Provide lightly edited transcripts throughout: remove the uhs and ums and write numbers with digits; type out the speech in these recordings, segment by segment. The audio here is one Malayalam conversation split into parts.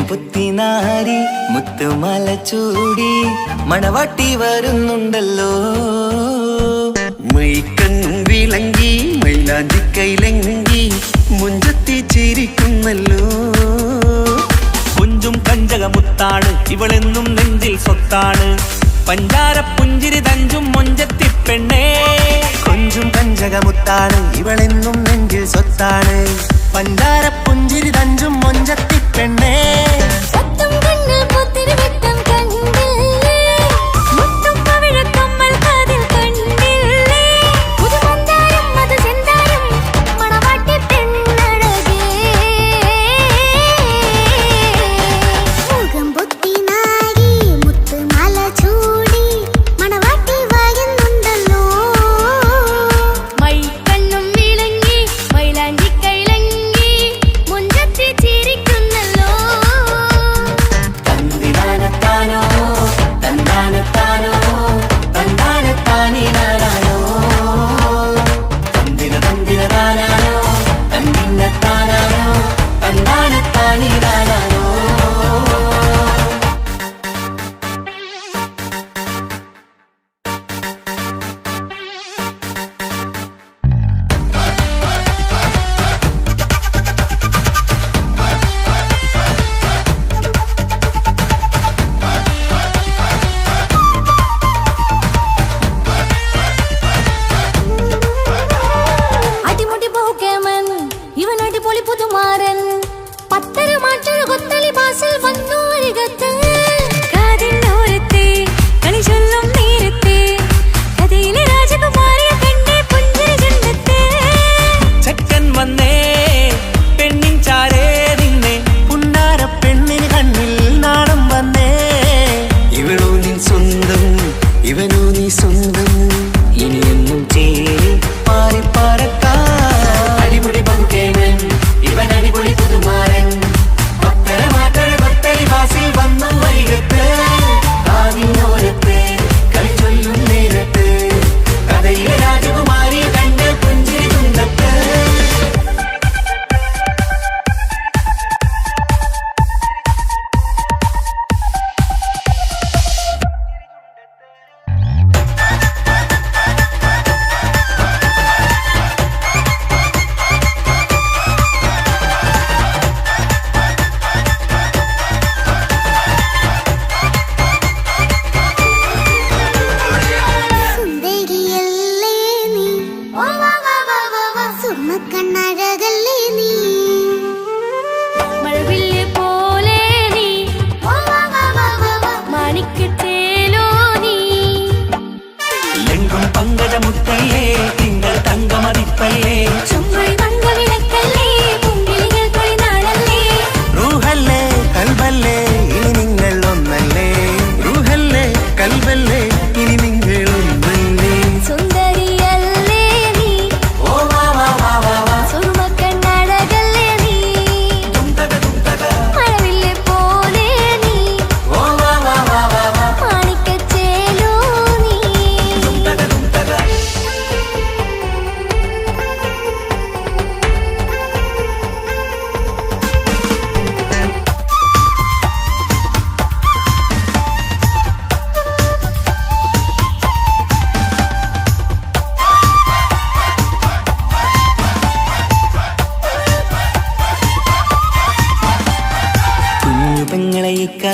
പുത്തിനാരി മുത്തുമല ചൂടി മണവാട്ടി വരുന്നുണ്ടല്ലോ. മൈക്കണ്ണും വിളങ്ങി മൈലാഞ്ചി കൈലങ്ങി മുഞ്ചത്തി ചിരിക്കുന്നല്ലോ. കുഞ്ചും കഞ്ചകമുത്താണ് ഇവളെന്നും നെഞ്ചിൽ സ്വത്താണ്. പഞ്ചാര പുഞ്ചിരി തഞ്ചും മൊഞ്ചത്തി പെണ്ണേ. കൊഞ്ചും കഞ്ചകമുത്താണ് ഇവളെന്നും നെഞ്ചിൽ സ്വത്താണ്. പഞ്ചാര പുഞ്ചിരി തഞ്ചും മൊഞ്ചത്തി പെണ്ണേ.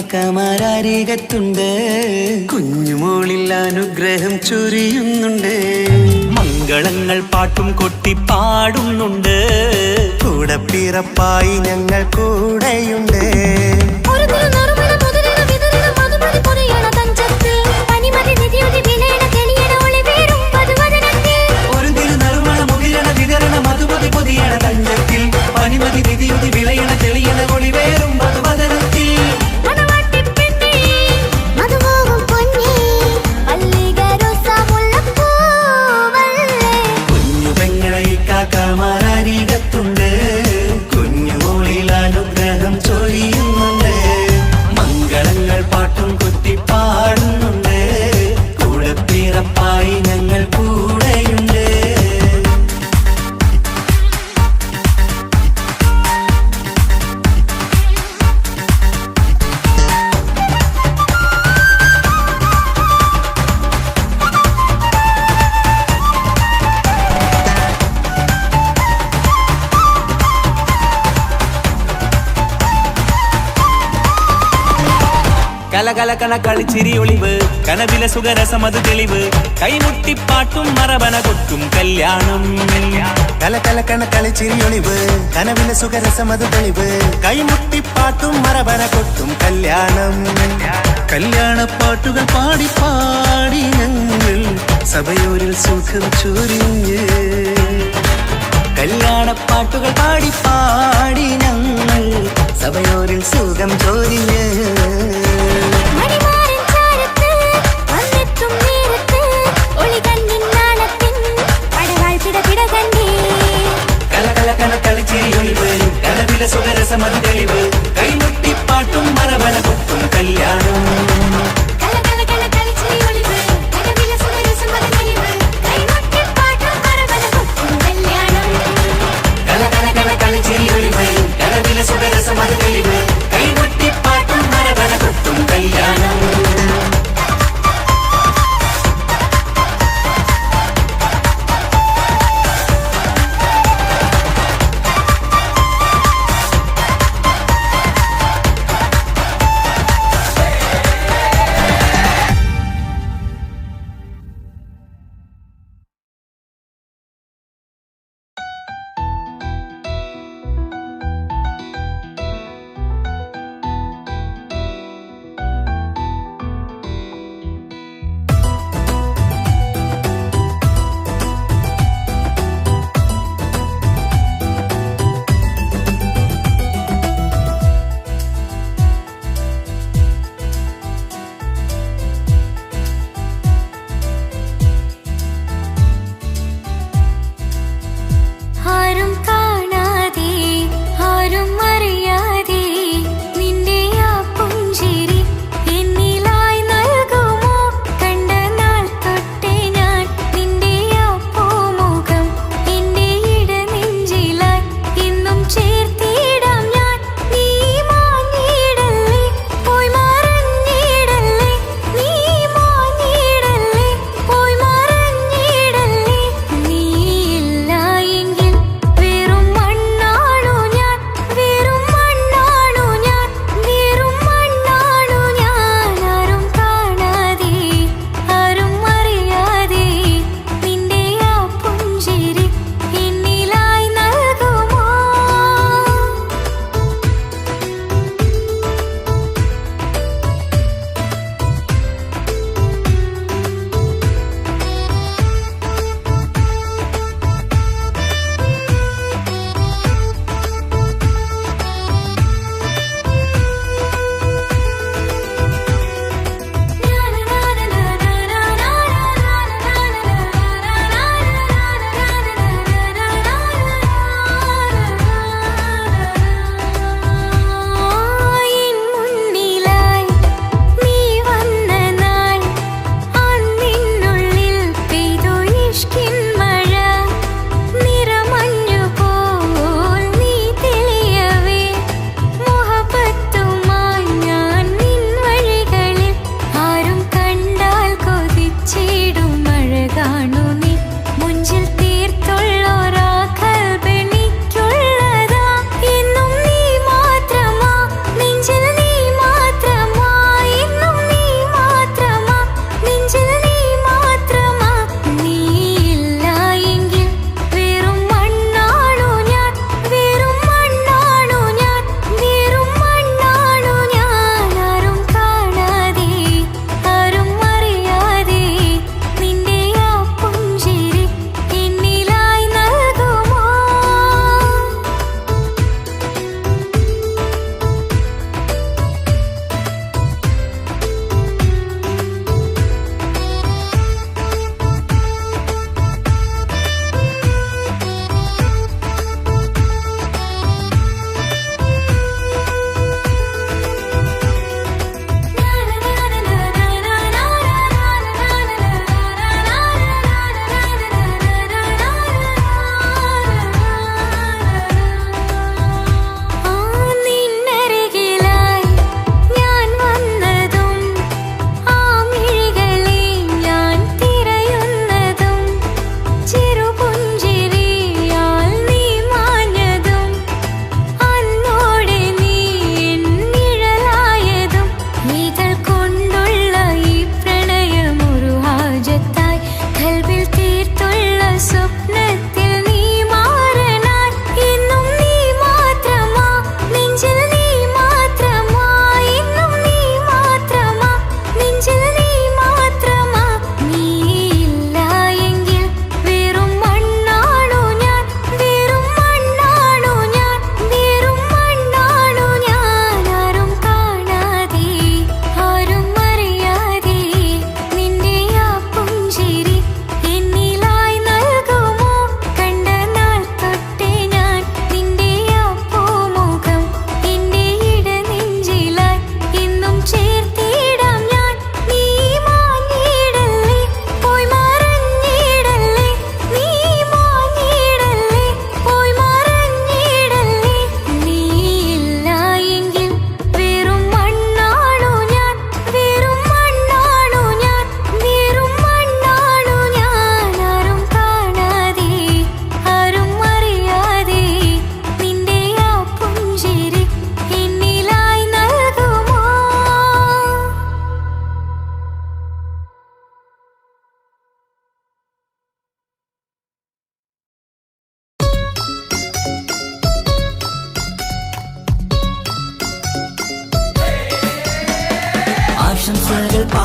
കാക്കമാരരികത്തുണ്ട്. കുഞ്ഞുമോളിൽ അനുഗ്രഹം ചൊരിയുന്നുണ്ട്. മംഗളങ്ങൾ പാട്ടും കൊട്ടി പാടുന്നുണ്ട്. കൂടെ പിറപ്പായി ഞങ്ങൾ കൂടെയുണ്ട്. തഞ്ചത്തിൽ പനിമതി നിധിയുതി വിളയണ തെളിയണ ഒളിവേറും കലകലകണ കളിച്ചിരി ഒളിവ് കനവില സുഖരസമത് തെളിവ് കൈമുട്ടിപ്പാട്ടും മറവന കൊട്ടും കല്യാണം കലകലക്കണ കളിച്ചിരിയൊളിവ് കനവിലെ സുഖരസമത് തെളിവ് കൈമുട്ടിപ്പാട്ടും മറവന കൊട്ടും കല്യാണം കല്യാണപ്പാട്ടുകൾ പാടി പാടി ഞങ്ങൾ സഭയോരിൽ സുഖം ചൊരിഞ്ഞ് കല്യാണപ്പാട്ടുകൾ പാടി പാടി ഞങ്ങൾ സഭയോരിൽ സുഖം ചൊരിഞ്ഞ് സുഖരസമത് തെളിവ് കൈമുട്ടിപ്പാട്ടും മറവന കൊട്ടും കല്യാണം സുഖരസമത് തെളിവ് കൈമുട്ടിപ്പാട്ടും മറവന കൊട്ടും കല്യാണം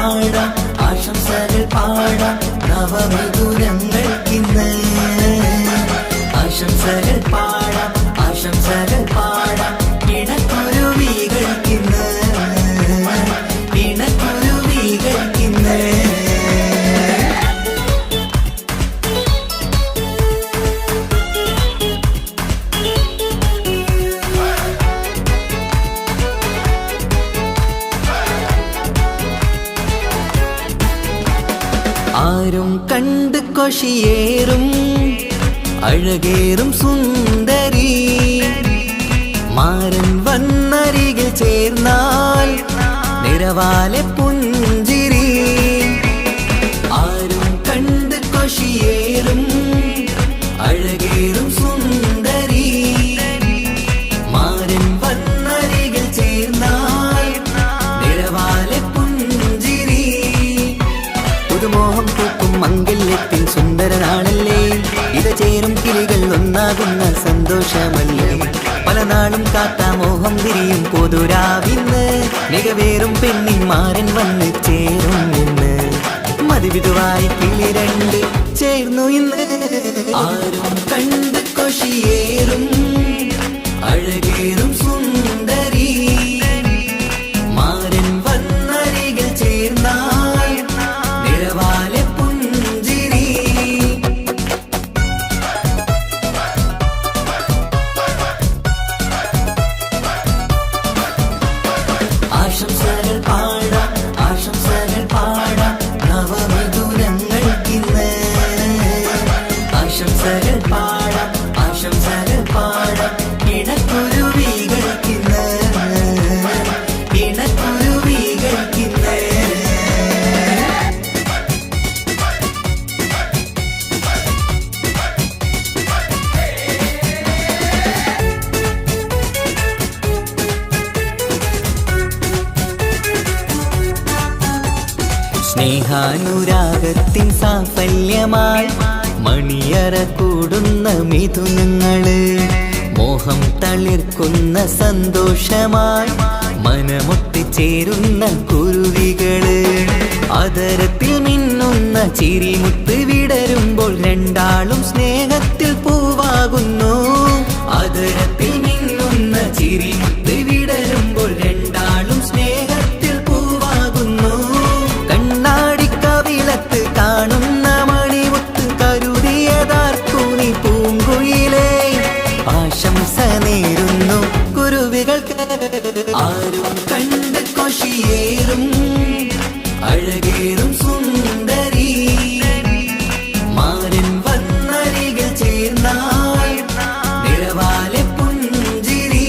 പാടാം ആശംസകൾ പാടാം നവമിഥുനങ്ങൾക്കിന്ന് ആശംസകൾ പാടാം ആശംസകൾ പാടാം ഇണക്കുരുവികൾക്കിന്ന് ഇണക്കുരുവികൾക്കിന്ന് ആരും കണ്ട് കൊഷിയേറും അഴകേറും സുന്ദരി മാരൻ വന്നരികിൽ ചേർന്നാൽ നിറവാലെ പുഞ്ചിരി ആരും കണ്ട് കൊഷിയേറും അഴകേറും സുന്ദരി മാരൻ വന്നരികിൽ ചേർന്നാൽ നിറവാലെ പുഞ്ചിരി പുതുമോഹം പൂക്കും മംഗല്യത്തിൻ സുന്ദരനാണല്ലേ ഇത് ചേരും കിളികൾ ഒന്നാകുന്ന സന്തോഷമല്ലേ പല നാളും കാത്ത മോഹം തിരിയും പൊതുരാവിന്ന് മികവേറും പെണ്ണിന്മാരൻ വന്ന് ചേരും ഇന്ന് മതിവിധുവായി കിളി രണ്ട് ചേർന്നു ഇന്ന് ആരും കണ്ട് കൊഷിയേറും അഴകേറും സുന്ദരി മാരൻ വന്നരികിൽ ചേർന്നാൽ നിറവാലെ പുഞ്ചിരി ആശംസകൾ പാടാം ആശംസകൾ പാടാം നവമിഥുനങ്ങൾക്കിന്ന് ആശംസകൾ പാടാം ആശംസകൾ പാടാം ഇണക്കുരുവികൾക്കിന്ന് ഇണക്കുരുവികൾക്കിന്ന് സ്നേഹാനുരാഗത്തിൻ സാഫല്യമായി മണിയറ കൂടുന്ന മിഥുനങ്ങള് മോഹം തളിർക്കുന്ന സന്തോഷമായി മനമൊട്ടിച്ചേരുന്ന കുരുവികള് അതരത്തിൽ മിന്നുന്ന ചിരിമുത്ത് വിടരുമ്പോൾ രണ്ടാളും സ്നേഹത്തിൽ പൂവാകുന്നു അതരത്തിൽ മിന്നുന്ന ചിരിമുത്ത് വിടരുമ്പോൾ രണ്ടാളും സ്നേഹത്തിൽ പൂവാകുന്നു കണ്ണാടിക്കവിളത്ത് കാണുന്ന മണിമുത്ത് കരുതിയതാർക്കു നീ പൂങ്കുയിലേ ആശംസ നേരുന്നു കുരുവികൾക്ക് ആരും കണ്ട് കൊഷിയേറും അഴകേറും സുന്ദരി മാരൻ വന്നരികിൽ ചേർന്നാൽ നിറവാലെ പുഞ്ചിരി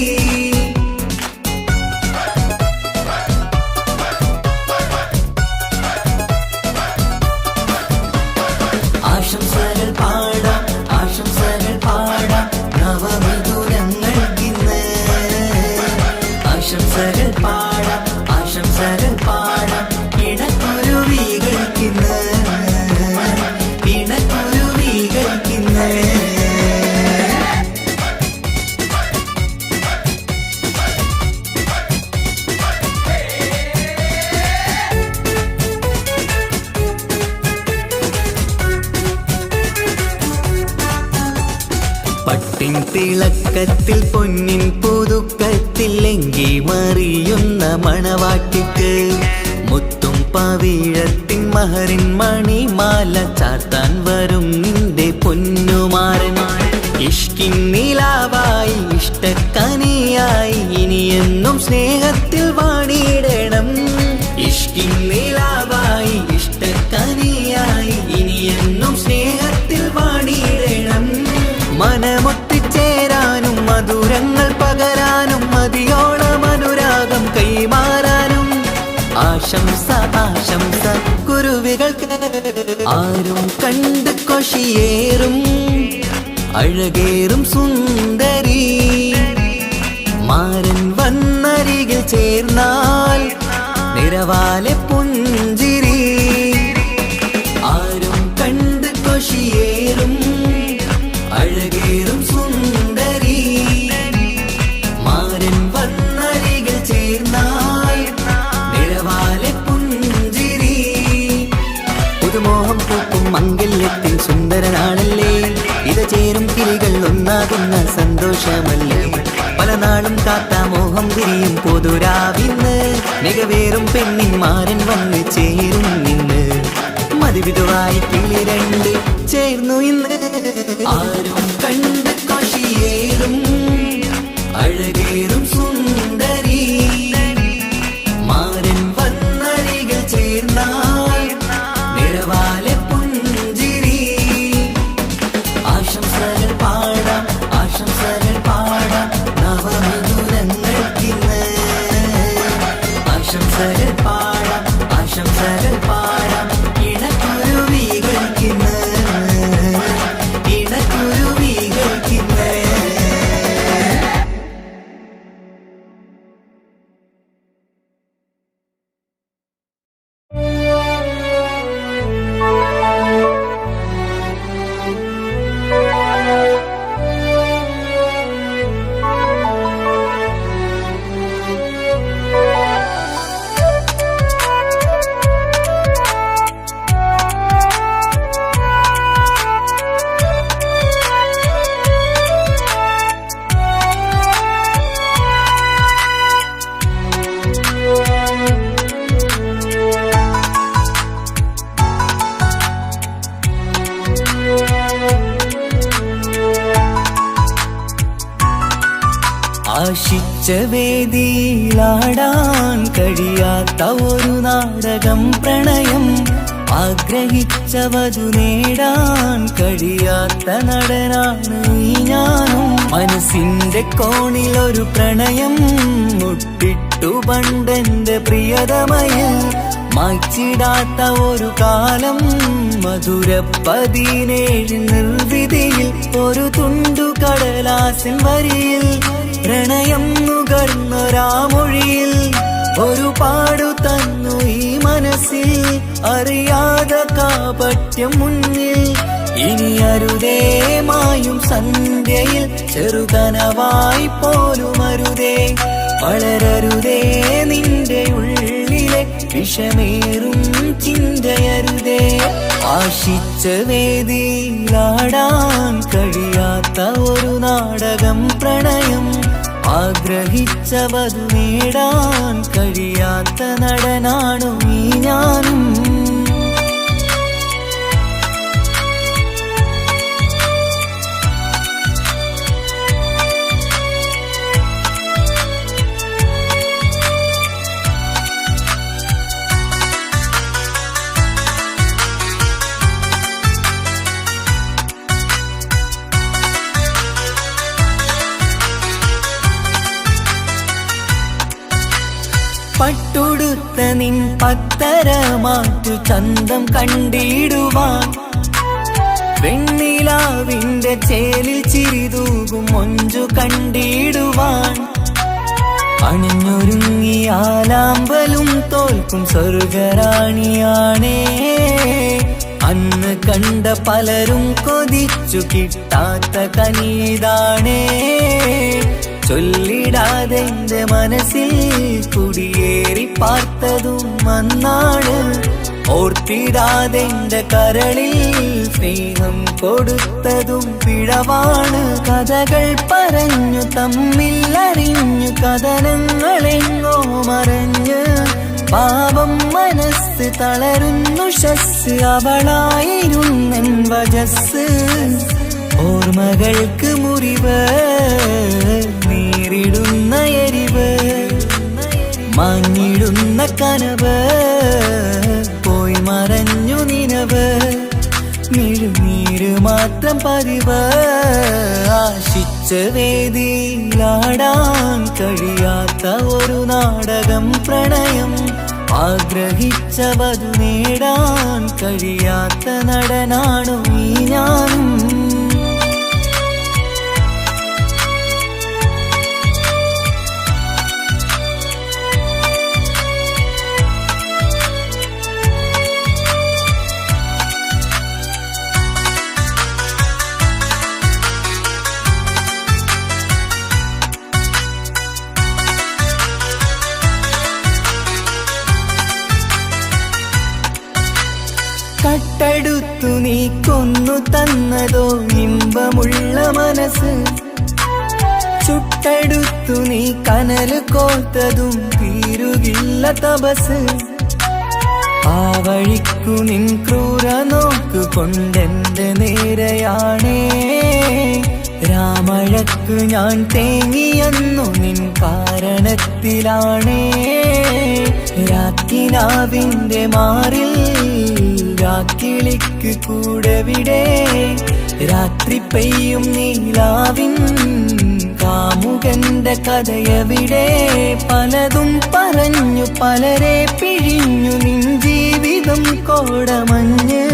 ആശംസകൾ പാടാം ആശംസകൾ പാടാം നവമിഥുനങ്ങൾക്കിന്ന് ആശംസകൾ പാടാം ആശംസകൾ പാടാം ഇണക്കുരുവികൾക്കിന്ന് ഇണക്കുരുവികൾക്കിന്ന് പട്ടിൻ തിളക്കത്തിൽ പൊന്നിൻ പുതുക്കത്തിൽ എങ്കി മറിയുന്ന മണവാട്ടിക്ക് മുത്തും പവിഴത്തിൻ മഹറിൻ മണിമാല ചാർത്താൻ വരും നിന്റെ പൊന്നുമാരൻ ഇഷ്കിൻ നിലാവായി ഇഷ്ടക്കനിയായി ഇനിയെന്നും സ്നേഹത്തിൽ വാണിയിടണം ഇഷ്കിൻ നിലാവായി ഇഷ്ടക്കനിയായി ഇനിയെന്നും സ്നേഹത്തിൽ വാണിയിടണം മനമൊത്തിച്ചേരാനും മധുരങ്ങൾ പകരാനും മതിയോളം അനുരാഗം കൈമാറാനും ആശംസ ആശംസ കുരുവികൾക്ക് ആരും കണ്ട് കൊഷിയേറും അഴകേറും സുന്ദരി മാരൻ വന്നരികിൽ ചേർന്നാൽ നിറവാലെ പുഞ്ചിരി ആരും കണ്ട് കൊഷിയേറും അഴകേറും സുന്ദരി മാരൻ വന്നരികിൽ ചേർന്നാൽ നിറവാലെ പുഞ്ചിരി കാത്ത മോഹം തിരിയും പൊതുരാവിന്ന് മികവേറും പെണ്ണിന്മാരൻ വന്ന് ചേരും നിന്ന് മതിവിധുവായി കിളി രണ്ട് ചേർന്നു ഇന്ന് ആരും കണ്ട് കൊഷിയേറും അഴകേറും സുന്ദരി മാരൻ വന്നരികൾ ചേർന്നാൽ നിറവാലെ പുഞ്ചിരി ആശംസകൾ പാടാം നവമധുരങ്ങൾക്കിന്ന് ആശംസകൾ പാടാം ഇണക്കുരുവികൾക്കിന്ന് ആശിച്ച വേദിയിലാടാൻ കഴിയാത്ത ഒരു നാടകം പ്രണയം ആഗ്രഹിച്ച വധു നേടാൻ കഴിയാത്ത നടനാണ് ഈ ഞാനും മനസ്സിന്റെ കോണിൽ ഒരു പ്രണയം മുട്ടിട്ടു പണ്ടെന്റെ പ്രിയതമയിൽ മായ്ച്ചിടാത്ത ഒരു കാലം മധുര 17 നിർവിധിയിൽ ഒരു തുണ്ടു കടലാസിൻ വരിയിൽ പ്രണയം നുകർന്നൊരാമൊഴിയിൽ ഒരു പാടു തന്നു ഈ മനസ്സിൽ അറിയാതെ കാപട്യം മുന്നിൽ ഇനി അരുതേ മായും സന്ധ്യയിൽ ചെറുകനവായി പോലും അരുതേ വളരരുതേ നിന്റെ ഉള്ളിലെ വിഷമേറും ചിന്തയരുതേ ആശിച്ച വേദിയിലാടാൻ കഴിയാത്ത ഒരു നാടകം പ്രണയം ആഗ്രഹിച്ച വധു നേടാൻ കഴിയാത്ത നടനാണു ഈ ഞാനും പട്ടുടുത്ത നിൻ പത്തരമാറ്റു ചന്തം കണ്ടിടുവാൻ വെണ്ണിലാവിന്റെ ചേലിൽ ചിരിതൂകും മൊഞ്ചു കണ്ടിടുവാൻ അണിഞ്ഞൊരുങ്ങിയാലാമ്പലും തോൽക്കും സ്വർഗറാണിയാണേ അന്ന് കണ്ട പലരും കൊതിച്ചു കിട്ടാത്ത കനീതാണേ ചൊല്ലിടാതെ എന്റെ മനസ്സിൽ കുടിയേറി പാർത്തതും അന്നാണ് ഓർത്തിടാതെ എന്റെ കരളിൽ സ്നേഹം കൊടുത്തതും പിഴവാണ് കഥകൾ പറഞ്ഞു തമ്മിൽ അറിഞ്ഞു കഥനങ്ങളെങ്ങോ മറഞ്ഞ് പാപം മനസ്സ് തളരുന്നു ശസ് അവളായിരുന്നെൻ വജസ് ഓർമ്മകൾക്ക് മുറിവ് നേരിടുന്ന എരിവ് മാഞ്ഞിടുന്ന കനവ് പോയി മറഞ്ഞു നിനവ് മിഴുനീര് മാത്രം പതിവ് ആശിച്ച വേദിയിലാടാൻ കഴിയാത്ത ഒരു നാടകം പ്രണയം ആഗ്രഹിച്ച വധു നേടാൻ കഴിയാത്ത നടനാണു ഈ ഞാനും കട്ടെടുത്തു നീ കൊന്നു തന്നതോ ഇമ്പമുള്ള മനസ്സ് ചുട്ട കൈവിട്ടടുത്തു നീ കനല് കോത്തതും തീരുകില്ല തപസ്. ആ വഴിക്കു നിൻ ക്രൂര നോക്കു കൊണ്ടെന്റെ നേരെയാണേ. രാമഴക്കു ഞാൻ തേങ്ങിയെന്നു നിൻ കാരണത്തിലാണേ. രാക്കിനാവിന്റെ മാറിൽ രാക്കിളിക്ക് കൂടെവിടെ. രാത്രി പെയ്യും നീലാവിൻ കാമുകന്റെ കഥയവിടെ. പലതും പറഞ്ഞു പലരെ പിഴിഞ്ഞു നിൻ ജീവിതം കോടമഞ്ഞ്.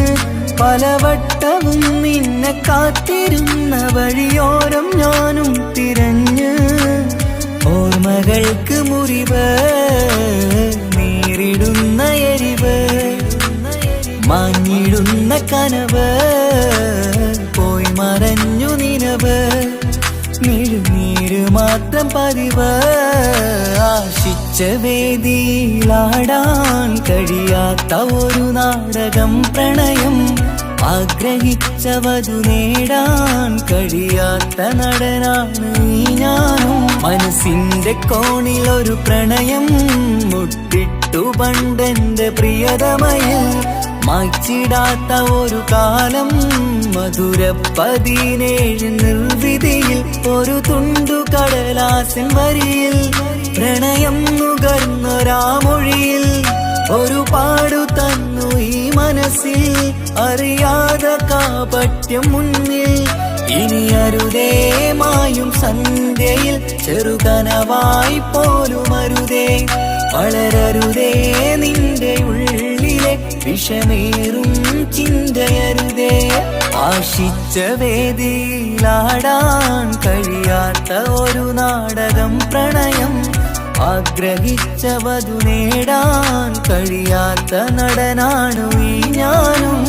പലവട്ടവും നിന്നെ കാത്തിരുന്ന വഴിയോരം ഞാനും തിരഞ്ഞ്. ഓർമ്മകൾക്ക് മുറിവ് നേരിടുന്ന എരിവ്. മാഞ്ഞിടുന്ന കനവ് പോയി മറഞ്ഞു നിനവ്. മിഴുനീര് മാത്രം പതിവ്. ആശിച്ച വേദിയിലാടാൻ കഴിയാത്ത ഒരു നാടകം പ്രണയം. ആഗ്രഹിച്ചവതു നേടാൻ കഴിയാത്ത നടനാണ് ഈ ഞാനും. മനസ്സിന്റെ കോണിൽ ഒരു പ്രണയം മുട്ടിട്ടു പണ്ടെന്റെ പ്രിയതമയിൽ. മായ്ച്ചിടാത്ത ഒരു കാലം മധുര 17 നിർവിധിയിൽ. ഒരു തുണ്ടു കടലാസിൻ വരിയിൽ പ്രണയം നുകർന്നൊരാമൊഴിയിൽ. ഒരു പാടു തന്നു ഈ മനസ്സിൽ അറിയാതെ കാപട്യം മുന്നിൽ. ഇനി അരുതേ മായും സന്ധ്യയിൽ ചെറുകനവായി പോലും അരുതേ. വളരരുതേ നിന്റെ ഉള്ളിലെ വിഷമേറും ചിന്തയരുതേ. ആശിച്ച വേദിയിലാടാൻ കഴിയാത്ത ഒരു നാടകം പ്രണയം. ആഗ്രഹിച്ചവതു നേടാൻ കഴിയാത്ത നടനാണു ഈ ഞാനും.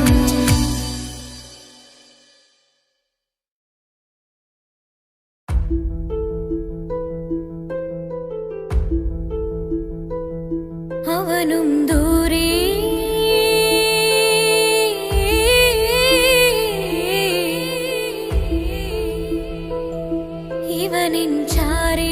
അവനും ദൂരെ ഇവനിൻ ചാരേ.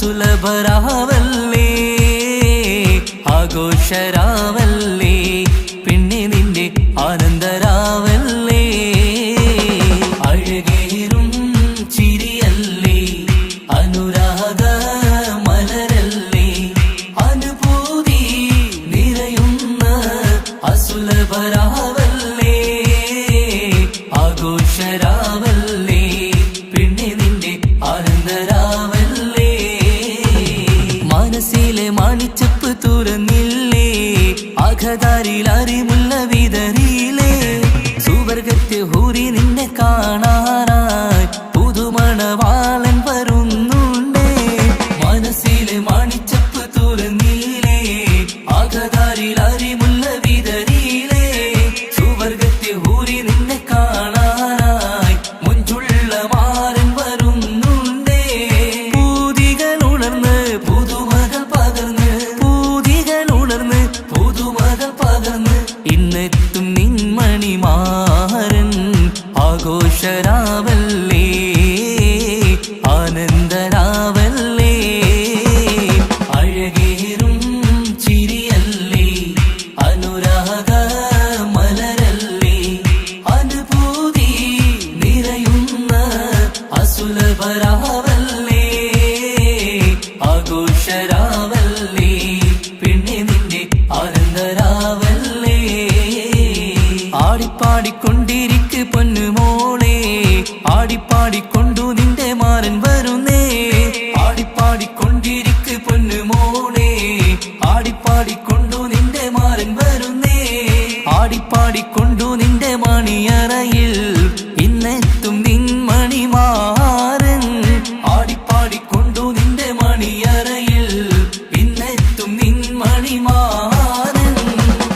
അസുലഭരാവല്ലേ ആഘോഷരാവല്ലേ പിന്നെ നിന്റെ ആനന്ദരാവല്ലേ അഴകേറും ചിരിയല്ലേ അനുരാഗ മലരല്ലേ അനുഭൂതി നിറയുന്ന അസുലഭരാവല്ലേ ആഘോഷരാവല്ലേ പിന്നെ നിന്റെ ആനന്ദരാവല്ലേ മനസ്സിലെ മാണിച്ചപ്പ് തുറന്നില്ലേ ആഘതാരിൽ അറിമുല്ല വിതറിയില്ലേ സുവർഗത്തെ ഹൂരി നിന്നെ കാണാനായി പുതുമണവാളൻ വരുന്നുണ്ടേ മനസ്സിലെ മാണിച്ചപ്പ് തുറന്നില്ലേ ആഘതാരിൽ അറിമുല്ല വിതറിയില്ലേ സുവർഗത്തെ ഹൂരി നിന്നെ കാണാനായി മുഞ്ചുള്ള മാരൻ വരുന്നുണ്ടേ പൂതികൾ ഉണർന്ന് പുതുമകൾ പകർന്ന് പൂതികൾ ഉണർന്ന് പുതുമകൾ പകർന്ന് ഇന്നെത്തും നിൻമണിമാരൻ ആഘോഷരാവല്ലേ ആനന്ദരാവല്ലേ അഴകേറും ചിരിയല്ലേ അനുരാഗ മലരല്ലേ അനുഭൂതി നിറയുന്ന അസുലഭരാവല്ലേ ആഘോഷരാവല്ലേ പിന്നെ നിന്റെ ആനന്ദരാവല്ലേ ആടിപ്പാടിക്കൊണ്ടിരിക്ക് പൊന്നുമോളെ ആടിപ്പാടിക്കൊണ്ടു നിന്റെ മാരൻ വരുന്നേ ആടിപ്പാടിക്കൊണ്ടിരിക്ക് പൊന്നുമോളെ ആടിപ്പാടിക്കൊണ്ടു നിന്റെ മാരൻ വരുന്നേ ആടിപ്പാടിക്കൊണ്ടു നിന്റെ മണിയറയിൽ ഇന്നെത്തും നിൻമണിമാരൻ ആടിപ്പാടിക്കൊണ്ടു നിന്റെ മണിയറയിൽ ഇന്നെത്തും നിൻമണിമാരൻ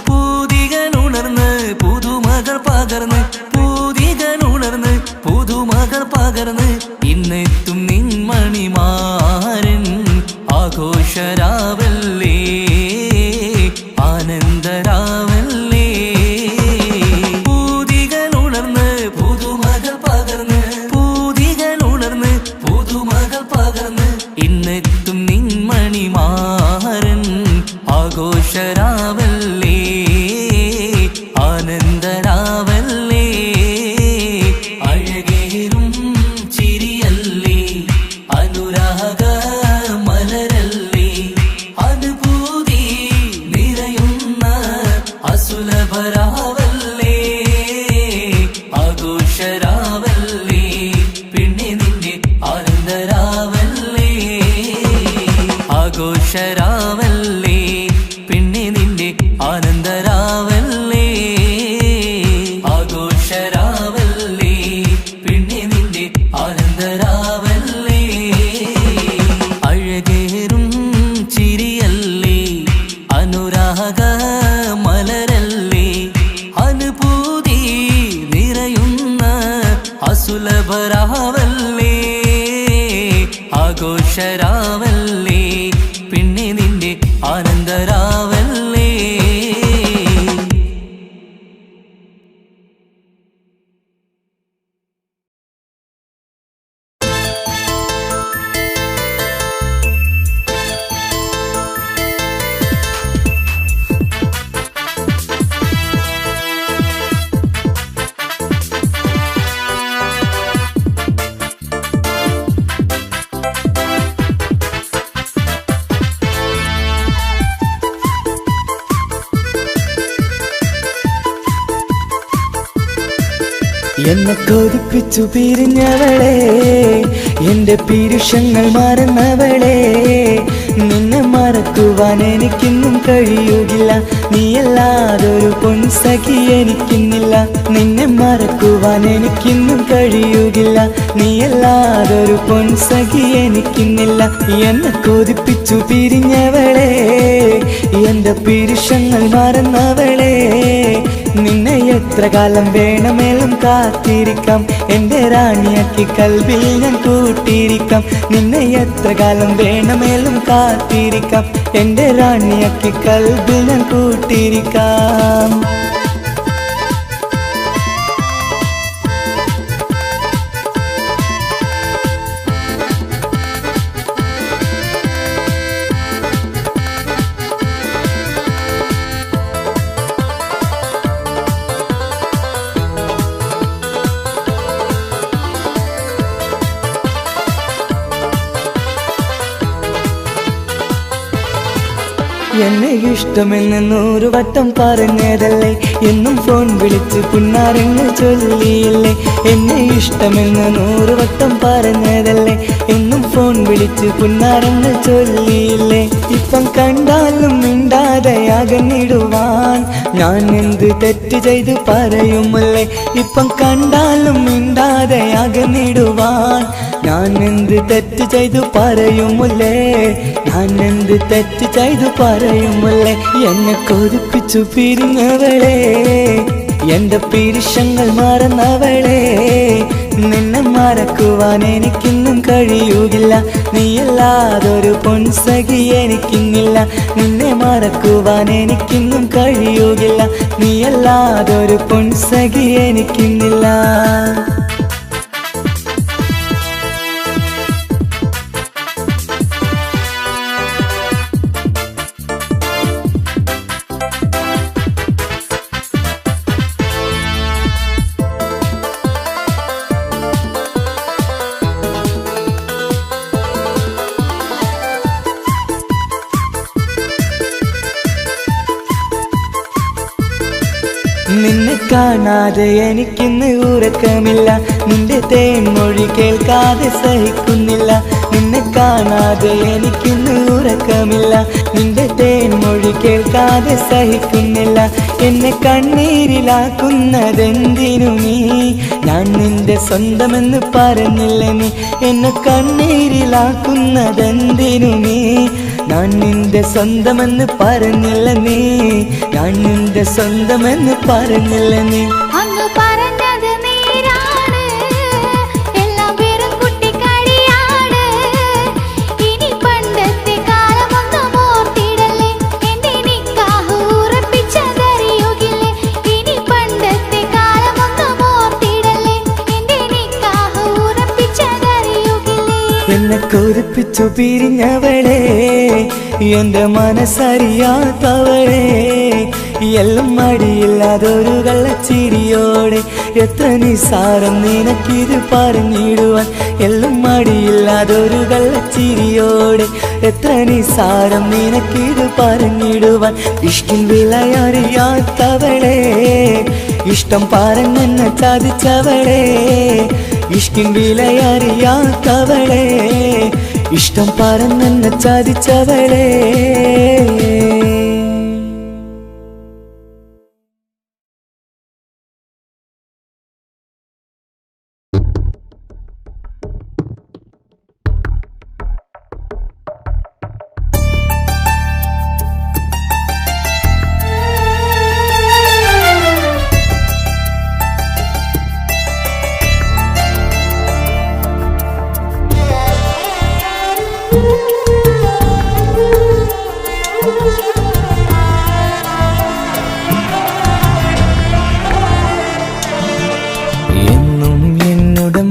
പൂതികൾ ഉണർന്ന് പുതുമകൾ പകർന്ന് പൂതികൾ ഉണർന്ന് പുതുമകൾ പകർന്ന് ഇന്നെത്തും നിൻമണിമാരൻ ആഘോഷരാവല്ലേ ആനന്ദരാവല്ലേ പൂതികൾ ഉണർന്ന് പുതുമകൾ പകർന്ന് പൂതികൾ ഉണർന്ന് പുതുമകൾ പകർന്ന് ഇന്നെത്തും നിൻമണിമാരൻ ആഘോഷരാവല്ലേ ആനന്ദരാവല്ലേ അഴകേറും ചിരിയല്ലേ അനുരാഗ മലരല്ലേ അനുഭൂതി നിറയുന്ന അസുലഭരാവല്ലേ ആഘോഷരാവല്ലേ പിന്നെ നിന്റെ ആനന്ദരാവല്ലേ ആഘോഷരാവല്ലേ പിന്നെ നിന്റെ ആനന്ദരാവല്ലേ ആഘോഷരാവല്ലേ പിന്നെ നിന്റെ ആനന്ദരാവല്ലേ അഴകേറും ചിരിയല്ലേ അനുരാഗ മലരല്ലേ അനുഭൂതി നിറയുന്ന അസുലഭരാവല്ലേ ആഘോഷരാവല്ലേ പിന്നെ നിന്റെ ആനന്ദരാവല്ലേ എന്നെ കൊതിപ്പിച്ചു പിരിഞ്ഞവളെ എന്റെ പീരുഷങ്ങൾ മറന്നവളെ നിന്നെ മറക്കുവാൻ എനിക്കിന്നും കഴിയുകില്ല നീയല്ലാതൊരു പൊൻസഖി എനിക്കിന്നില്ല നിന്നെ മറക്കുവാൻ എനിക്കിന്നും കഴിയുകില്ല നീയല്ലാതൊരു പൊൻസഖി എനിക്കിന്നില്ല എന്നെ കൊതിപ്പിച്ചു പിരിഞ്ഞവളെ എന്റെ പീരുഷങ്ങൾ മറന്നവളെ നിന്നെ എത്ര കാലം വേണമെങ്കിലും കാത്തിരിക്കാം എന്റെ റാണിയാക്കി കൽവിൽ ഞാൻ കൂട്ടിയിരിക്കാം നിന്നെ എത്ര കാലം വേണമെങ്കിലും കാത്തിരിക്കാം എന്റെ റാണിയാക്കി കൽവിൽ ഞാൻ കൂട്ടിയിരിക്കാം എന്നെ ഇഷ്ടമെന്ന് 100 വട്ടം പറഞ്ഞതല്ലേ, എന്നും ഫോൺ വിളിച്ച് പുന്നാരെന്ന് ചൊല്ലിയില്ലേ. എന്നെ ഇഷ്ടമെന്ന് 100 വട്ടം പറഞ്ഞതല്ലേ, എന്നും ഫോൺ വിളിച്ച് പുന്നാരെന്ന് ചൊല്ലിയില്ലേ. ഇപ്പം കണ്ടാലും മിണ്ടാതെ അകന്നിടുവാൻ ഞാൻ എന്ത് തെറ്റ് ചെയ്ത് പറയുമല്ലേ. ഇപ്പം കണ്ടാലും മിണ്ടാതെ അകന്നിടുവാൻ ഞാൻ എന്ത് തെറ്റ് ചെയ്തു പറയുമല്ലേ. ഞാൻ എന്ത് തെറ്റ് ചെയ്തു പറയുമല്ലേ. എന്നെ കൊതിപ്പിച്ചു പിരിഞ്ഞവളെ, എന്റെ പിരിശങ്ങൾ മറന്നവളെ. നിന്നെ മറക്കുവാൻ എനിക്കിന്നും കഴിയുകില്ല, നീയല്ലാതൊരു പൊൻസഖി എനിക്കിന്നില്ല. നിന്നെ മറക്കുവാൻ എനിക്കിന്നും കഴിയുകില്ല, നീയല്ലാതൊരു പൊൻസഖി എനിക്കിന്നില്ല. നിന്നെ കാണാതെ എനിക്കിന്ന് ഉറക്കമില്ല, നിന്റെ തേൻമൊഴി കേൾക്കാതെ സഹിക്കുന്നില്ല. നിന്നെ കാണാതെ എനിക്കിന്ന് ഉറക്കമില്ല, നിന്റെ തേൻമൊഴി കേൾക്കാതെ സഹിക്കുന്നില്ല. എന്നെ കണ്ണീരിലാക്കുന്നതെന്തിനു നീ, ഞാൻ നിന്റെ സ്വന്തമെന്ന് പറഞ്ഞില്ല നീ. എന്നെ കണ്ണീരിലാക്കുന്നതെന്തിനു നീ, ഞാൻ നിന്റെ സ്വന്തമെന്ന് പറഞ്ഞില്ല നീ. ഞാൻ നിന്റെ സ്വന്തമെന്ന് പറഞ്ഞില്ല നീ. അങ്ങ് പറഞ്ഞത് നേരാണ്, എല്ലാം വെറും കുട്ടിക്കളിയാണ്. ഇനി പണ്ടത്തെ കാലമൊന്നും ഓർത്തിടല്ലേ, എന്റെ നിക്കാഹ് ഉറപ്പിച്ചതറിയുകില്ലേ. ഇനി പണ്ടത്തെ കാലമൊന്നും ഓർത്തിടല്ലേ, എന്റെ നിക്കാഹ് ഉറപ്പിച്ചതറിയുകില്ലേ. എന്നെ കൊതിപ്പിച്ചു പിരിഞ്ഞവളെ, എന്റെ മനസ്സറിയാത്തവളെ. എല്ലാം മടിയില്ലാതൊരു കള്ളച്ചിരിയോടെ, എത്ര നിസാരം നിനക്കിത് പറഞ്ഞിടുവാൻ. എല്ലാം മടിയില്ലാതൊരു കള്ളച്ചിരിയോടെ, എത്ര നിസാരം നിനക്കിത് പറഞ്ഞിടുവാൻ. ഇഷ്കിൻ വിലയറിയാത്തവളെ, ഇഷ്ടം പറഞ്ഞെന്നെ ചതിച്ചവളെ. ഇഷ്കിൻ വിലയറിയാത്തവളെ, ഇഷ്ടം പറഞ്ഞെന്നെ ചതിച്ചവളെ.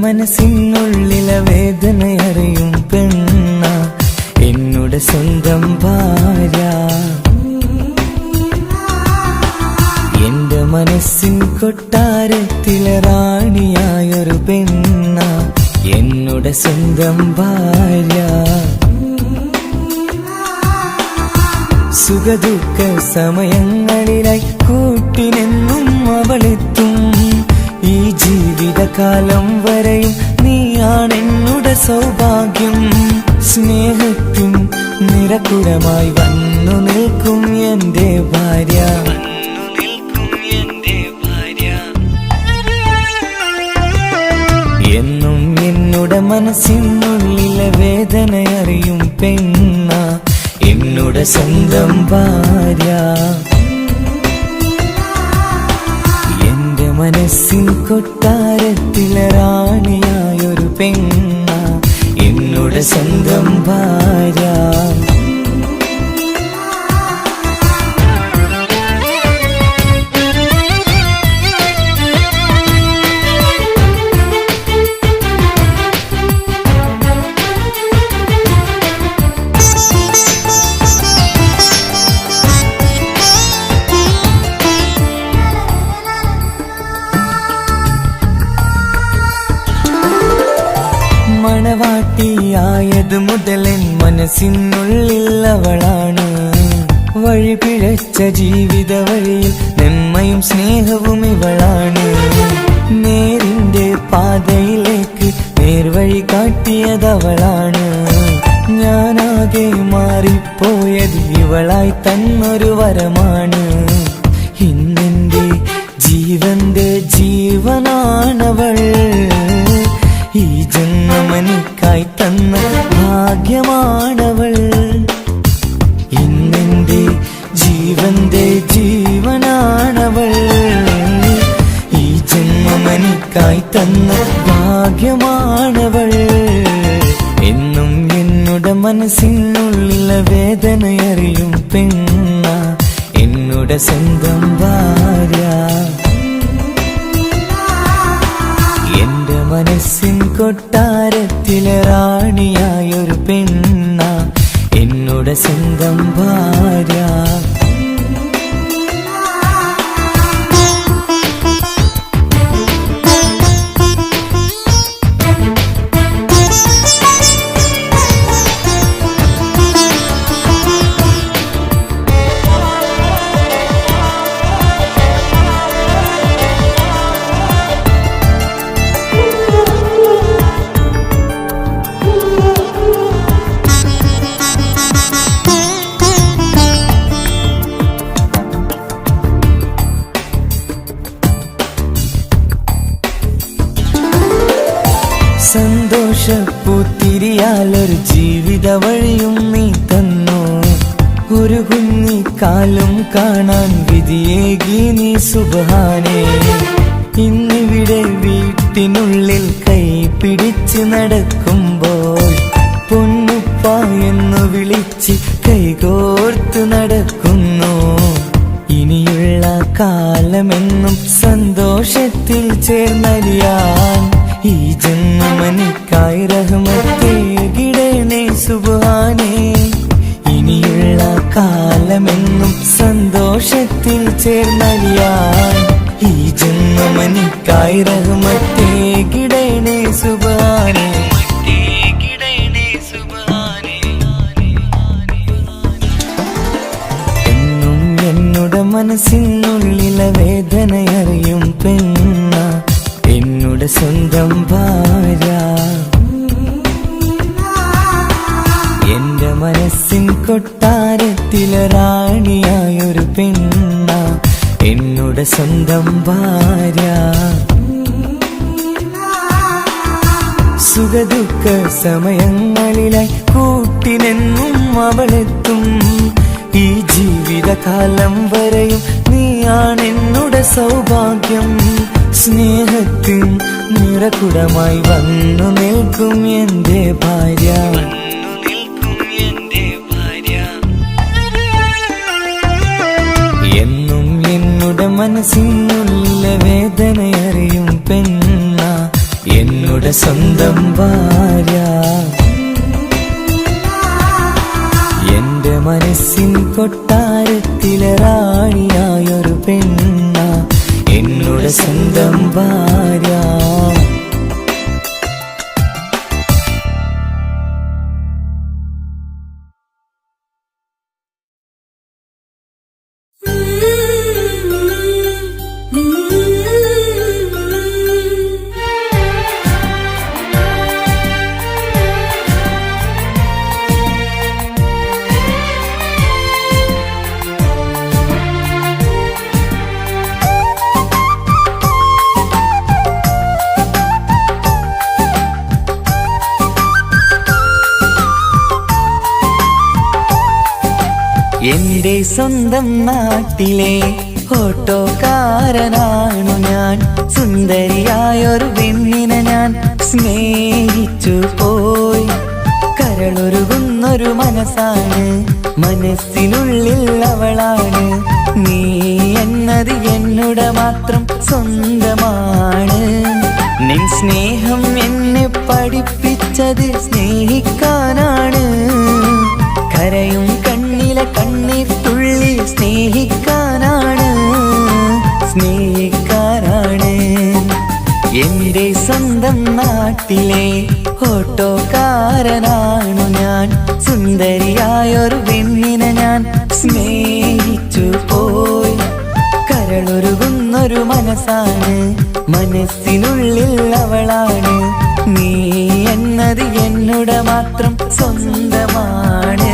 മനസ്സിനുള്ളിലെ വേദനയറിയും പെണ്ണ, എന്നുടെ സ്വന്തം ഭാര്യ. എന്റെ മനസ്സിൻ കൊട്ടാരത്തിലെ റാണിയായൊരു പെണ്ണ, എന്നുടെ സ്വന്തം ഭാര്യ. സുഖദുഃഖ സമയങ്ങളിലായി കൂട്ടിനെന്നും അവളെത്തും. ഈ ജീവിതകാലം വരെയും നീയാണെന്നുടെ സൗഭാഗ്യം. സ്നേഹത്തിൻ നിറകുടമായി വന്നു നിൽക്കും എന്റെ ഭാര്യ. എന്നും എന്നുടെ മനസ്സിനുള്ളിലെ വേദനയറിയും പെണ്ണ, എന്നുടെ സ്വന്തം ഭാര്യ. മനസ്സിൻ കൊട്ടാരത്തിലെ റാണിയായൊരു പെണ്ണ, എന്നുടെ സ്വന്തം ഭാര്യ. മണവാട്ടിയായത് മുതലൻ മനസ്സിനുള്ളിൽ അവളാണ്. വഴി പിഴച്ച ജീവിത വഴിയിൽ നന്മയും സ്നേഹവും ഇവളാണ്. നേരിന്റെ പാതയിലേക്ക് നേർവഴി കാട്ടിയതവളാണ്. ഞാനാകെ മാറിപ്പോയത് ഇവളായി തന്നൊരു വരമാണ്. ഇന്നെന്റെ ജീവന്റെ ജീവനാണവൾ. ഈ ജന്മമെനിക്കായി തന്ന ഭാഗ്യമാണവൾ. ഇന്നെന്റെ ജീവന്റെ ജീവനാണവൾ. ഈ ജന്മമെനിക്കായി തന്ന ഭാഗ്യമാണവൾ. എന്നും എന്നുടെ മനസ്സിനുള്ളിലെ വേദനയറിയും പെണ്ണ എന്നുടെ സ്വന്തം ഭാര്യ. എന്റെ മനസ്സിൻ കൊട്ടാരത്തിലെ റാണിയായൊരു പെണ്ണ എന്നുടെ സ്വന്തം ഭാര്യ. സന്തോഷപ്പൂത്തിരിയാലൊരു ജീവിത വഴിയും നീ തന്നു. ഒരു കുഞ്ഞിക്കാലും കാണാൻ വിധിയേകി നീ സുബ്ഹാനേ. ഇന്നിവിടെ വീട്ടിനുള്ളിൽ കൈ പിടിച്ച് നടക്കുമ്പോൾ പൊന്നുപ്പ എന്നു വിളിച്ച് കൈകോർത്ത് നടക്കുന്നു. ഇനിയുള്ള കാലമെന്നും സന്തോഷത്തിൽ ചേർന്നലിയാൻ ഈ ജന്മമെനിക്കായി റഹ്മത്തേകിടണേ സുബ്ഹാനേ. ഇനിയുള്ള കാലമെന്നും സന്തോഷത്തിൽ ചേർന്നലിയാൻ ഈ ജന്മമെനിക്കായി റഹ്മത്തേകിടണേ സുബ്ഹാനേ. എന്നും എന്നുടെ മനസ്സിനുള്ളിലെ വേദനയറിയും പെണ്ണ എന്നുടെ സ്വന്തം ഭാര്യ. എന്റെ മനസ്സിൻ കൊട്ടാരത്തിലെ റാണിയായൊരു പെണ്ണ എന്നുടെ സ്വന്തം ഭാര്യ. സുഖദുഃഖ സമയങ്ങളിലായി കൂട്ടിനെന്നും അവളെത്തും. ഈ ജീവിതകാലം വരെയും നീയാണെന്നുടെ സൗഭാഗ്യം. സ്നേഹത്തിൻ നിറകുടമായി വന്നു നിൽക്കും എന്റെ ഭാര്യ. എന്നും എന്നുടെ മനസ്സിനുള്ളിലെ വേദനയറിയും പെണ്ണ എന്നുടെ സ്വന്തം ഭാര്യ. എന്റെ മനസ്സിൻ കൊട്ടാരത്തിലെ റാണിയായൊരു പെണ്ണ എന്നുടെ സ്വന്തം ഭാര്യ. എന്റെ സ്വന്തം നാട്ടിലെ ഓട്ടോക്കാരനാണു ഞാൻ. സുന്ദരിയായൊരു പെണ്ണിനെ ഞാൻ സ്നേഹിച്ചു പോയി. കരളൊരുകുന്നൊരു മനസ്സാണ്, മനസ്സിനുള്ളിൽ അവളാണ്. നീ എന്നത് എന്നുടെ മാത്രം സ്വന്തമാണ്. നിൻ സ്നേഹം എന്നെ പഠിപ്പിച്ചത് സ്നേഹിക്കാനാണ്. കരയും കണ്ണിലെ കണ്ണീർ തുള്ളി സ്നേഹിക്കാനാണ്, സ്നേഹിക്കാനാണ്. എന്റെ സ്വന്തം നാട്ടിലെ ഓട്ടോക്കാരനാണു ഞാൻ. സുന്ദരിയായൊരു പെണ്ണിനെ ഞാൻ സ്നേഹിച്ചു പോയി. കരളൊരുകുന്നൊരു മനസ്സാണ്, മനസ്സിനുള്ളിൽ അവളാണ്. നീ എന്നത് എന്നുടെ മാത്രം സ്വന്തമാണ്.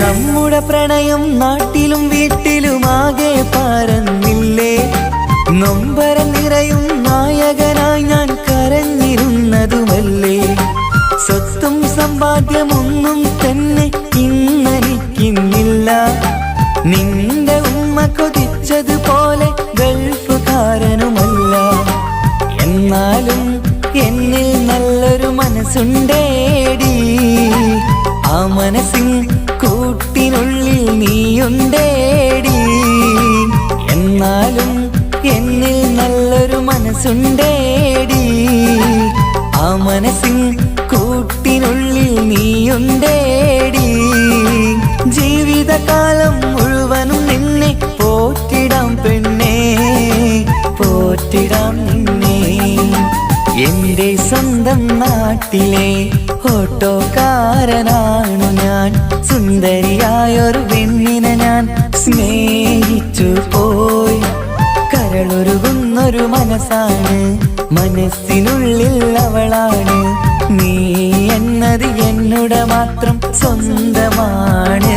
നമ്മുടെ പ്രണയം നാട്ടിലും വീട്ടിലുമാകെ പരന്നില്ലേ. നൊമ്പര നിറയും നായകനായി ഞാൻ കരഞ്ഞിരുന്നതുമല്ലേ. സ്വത്തും സമ്പാദ്യമൊന്നും തന്നെ ഇന്നെനിക്കിന്നില്ല. നിന്റെ ഉമ്മ കൊതിച്ചതുപോലെ ഗൾഫുകാരനുമല്ല. എന്നാലും എന്നിൽ നല്ലൊരു മനസ്സുണ്ടേടി. ആ മനസ്സിൻ കൂട്ടിനുള്ളിൽ നീയുണ്ടേടി. എന്നാലും എന്നിൽ നല്ലൊരു മനസ്സുണ്ടേടി. ആ മനസ്സിൻ കൂട്ടിനുള്ളിൽ നീയുണ്ടേടി. ജീവിതകാലം മുഴുവനും നിന്നെ പോറ്റിടാം പെണ്ണേ, പോറ്റിടാം നിന്നെ. എന്റെ സ്വന്തം നാട്ടിലെ ഓട്ടോക്കാരനാണു ഞാൻ. സുന്ദരിയായൊരു പെണ്ണിനെ ഞാൻ സ്നേഹിച്ചു പോയി. കരളൊരുകുന്നൊരു മനസ്സാണ്, മനസ്സിനുള്ളിൽ അവളാണ്. നീ എന്നത് എന്നുടെ മാത്രം സ്വന്തമാണ്.